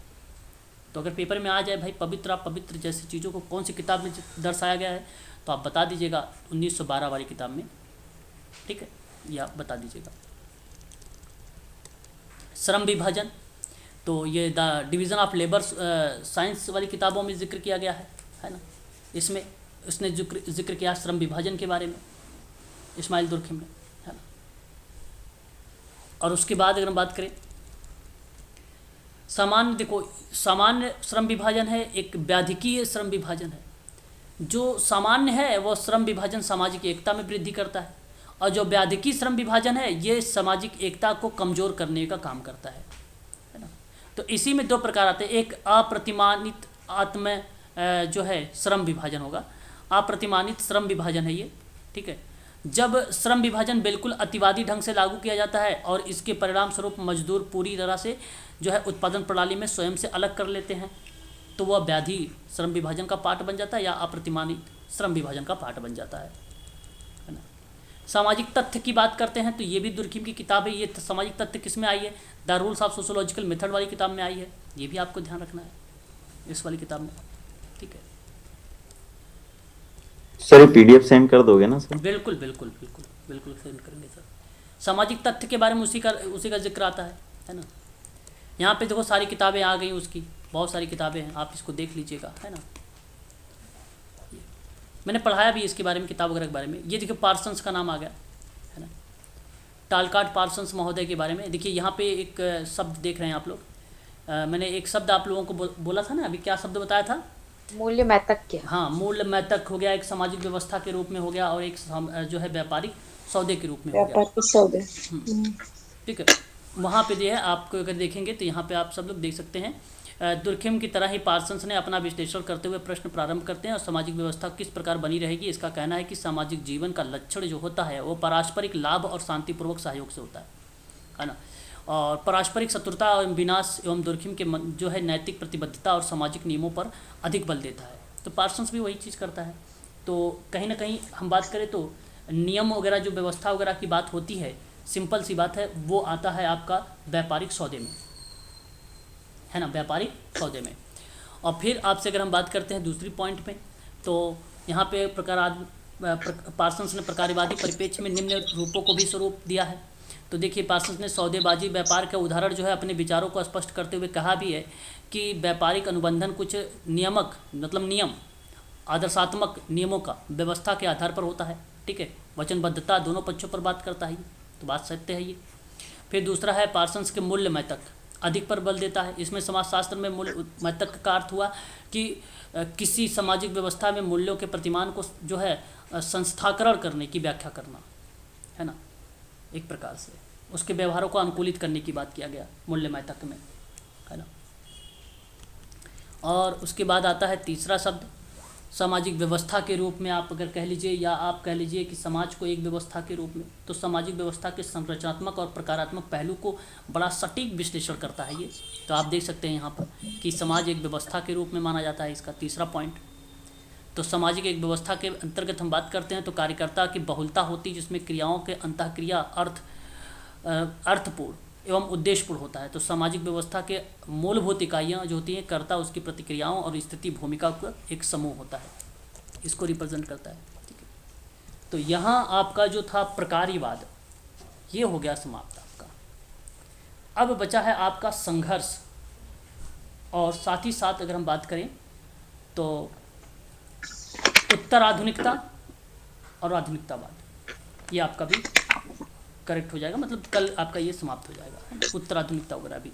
तो अगर पेपर में आ जाए भाई पवित्र और पवित्र जैसी चीज़ों को कौन सी किताब में दर्शाया गया है तो आप बता दीजिएगा 1912 वाली किताब में, ठीक है, या बता दीजिएगा। श्रम विभाजन, तो ये the division of labour science वाली किताबों में जिक्र किया गया है ना। इसमें उसने जिक्र किया श्रम विभाजन के बारे में, इस्माइल दुर्खिम ने, है ना। और उसके बाद अगर हम बात करें सामान्य, देखो सामान्य श्रम विभाजन है, एक व्याधिकीय श्रम विभाजन है। जो सामान्य है वो श्रम विभाजन सामाजिक एकता में वृद्धि करता है, और जो व्याधिकीय श्रम विभाजन है ये सामाजिक एकता को कमज़ोर करने का काम करता है ना। तो इसी में दो प्रकार आते हैं, एक अप्रतिमानित आत्म जो है श्रम विभाजन होगा, अप्रतिमानित श्रम विभाजन है ये, ठीक है। जब श्रम विभाजन बिल्कुल अतिवादी ढंग से लागू किया जाता है और इसके परिणाम स्वरूप मजदूर पूरी तरह से जो है उत्पादन प्रणाली में स्वयं से अलग कर लेते हैं, तो वह व्याधि श्रम विभाजन का पार्ट बन जाता है या अप्रतिमानित श्रम विभाजन का पार्ट बन जाता है ना। सामाजिक तथ्य की बात करते हैं तो ये भी दुर्खिम की किताब है। ये सामाजिक तथ्य किस में आई है? The rules of sociological method वाली किताब में आई है। ये भी आपको ध्यान रखना है इस वाली किताब में, ठीक है। सर PDF सेंड कर दोगे ना सर? बिल्कुल बिल्कुल बिल्कुल बिल्कुल सेंड करेंगे सर। सामाजिक तथ्य के बारे में उसी का जिक्र आता है ना। यहाँ पे देखो सारी किताबें आ गई, उसकी बहुत सारी किताबें हैं, आप इसको देख लीजिएगा, है ना। मैंने पढ़ाया भी इसके बारे में, किताब वगैरह के बारे में। ये देखिए पार्सन्स का नाम आ गया, है ना, टालकाट पार्सन्स महोदय के बारे में। देखिए यहाँ पे एक शब्द देख रहे हैं आप लोग, मैंने एक शब्द आप लोगों को बोला था ना अभी, क्या शब्द बताया था? मूल्य मैतक। हाँ, मूल्य मैतक हो गया, एक सामाजिक व्यवस्था के रूप में हो गया, और एक जो है व्यापारिक सौदे के रूप में हो गया, ठीक है। वहाँ पे जो है आपको अगर देखेंगे तो यहाँ पे आप सब लोग देख सकते हैं, दुर्खिम की तरह ही पार्सन्स ने अपना विश्लेषण करते हुए प्रश्न प्रारंभ करते हैं और सामाजिक व्यवस्था किस प्रकार बनी रहेगी। इसका कहना है कि सामाजिक जीवन का लक्षण जो होता है वो पारस्परिक लाभ और शांतिपूर्वक सहयोग से होता है ना। और पारस्परिक शत्रुता एवं विनाश एवं दुर्खिम के जो है नैतिक प्रतिबद्धता और सामाजिक नियमों पर अधिक बल देता है। तो पार्सन्स भी वही चीज़ करता है। तो कहीं ना कहीं हम बात करें तो नियम वगैरह जो व्यवस्था वगैरह की बात होती है, सिंपल सी बात है, वो आता है आपका व्यापारिक सौदे में, है ना, व्यापारिक सौदे में। और फिर आपसे अगर हम बात करते हैं दूसरी पॉइंट में, तो यहाँ पे पार्सन्स ने प्रकारवादी परिप्रेक्ष्य में निम्न रूपों को भी स्वरूप दिया है। तो देखिए पार्सन्स ने सौदेबाजी व्यापार का उदाहरण जो है अपने विचारों को स्पष्ट करते हुए कहा भी है कि व्यापारिक अनुबंधन कुछ नियामक मतलब नियम आदर्शात्मक नियमों का व्यवस्था के आधार पर होता है, ठीक है। वचनबद्धता दोनों पक्षों पर बात करता है, तो बात सत्य है ये। फिर दूसरा है पार्सन्स के मूल्य मैतक अधिक पर बल देता है। इसमें समाजशास्त्र में मूल्य मैतक का अर्थ हुआ कि किसी सामाजिक व्यवस्था में मूल्यों के प्रतिमान को जो है संस्थाकरण करने की व्याख्या करना, है ना, एक प्रकार से उसके व्यवहारों को अनुकूलित करने की बात किया गया मूल्य मैतक में, है ना। और उसके बाद आता है तीसरा शब्द सामाजिक व्यवस्था के रूप में, आप अगर कह लीजिए या आप कह लीजिए कि समाज को एक व्यवस्था के रूप में। तो सामाजिक व्यवस्था के संरचनात्मक और प्रकारात्मक पहलू को बड़ा सटीक विश्लेषण करता है ये। तो आप देख सकते हैं यहाँ पर कि समाज एक व्यवस्था के रूप में माना जाता है, इसका तीसरा पॉइंट। तो सामाजिक एक व्यवस्था के अंतर्गत हम बात करते हैं तो कार्यकर्ता की बहुलता होती है, जिसमें क्रियाओं के अंतःक्रिया अर्थपूर्ण एवं उद्देश्यपूर्ण होता है। तो सामाजिक व्यवस्था के मूलभूत इकाइयाँ जो होती हैं, कर्ता उसकी प्रतिक्रियाओं और स्थिति भूमिका का एक समूह होता है, इसको रिप्रेजेंट करता है, ठीक है। तो यहाँ आपका जो था प्रकार्यवाद ये हो गया समाप्त आपका। अब बचा है आपका संघर्ष, और साथ ही साथ अगर हम बात करें तो उत्तर आधुनिकता और आधुनिकतावाद, ये आपका भी करेक्ट हो जाएगा, मतलब कल आपका ये समाप्त हो जाएगा, है ना, उत्तर आधुनिकता वगैरह भी,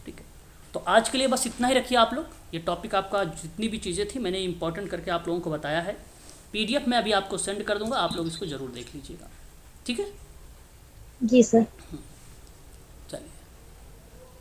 ठीक है। तो आज के लिए बस इतना ही रखिए आप लोग। ये टॉपिक आपका जितनी भी चीज़ें थी मैंने इंपॉर्टेंट करके आप लोगों को बताया है। PDF में अभी आपको सेंड कर दूंगा, आप लोग इसको ज़रूर देख लीजिएगा, ठीक है जी सर।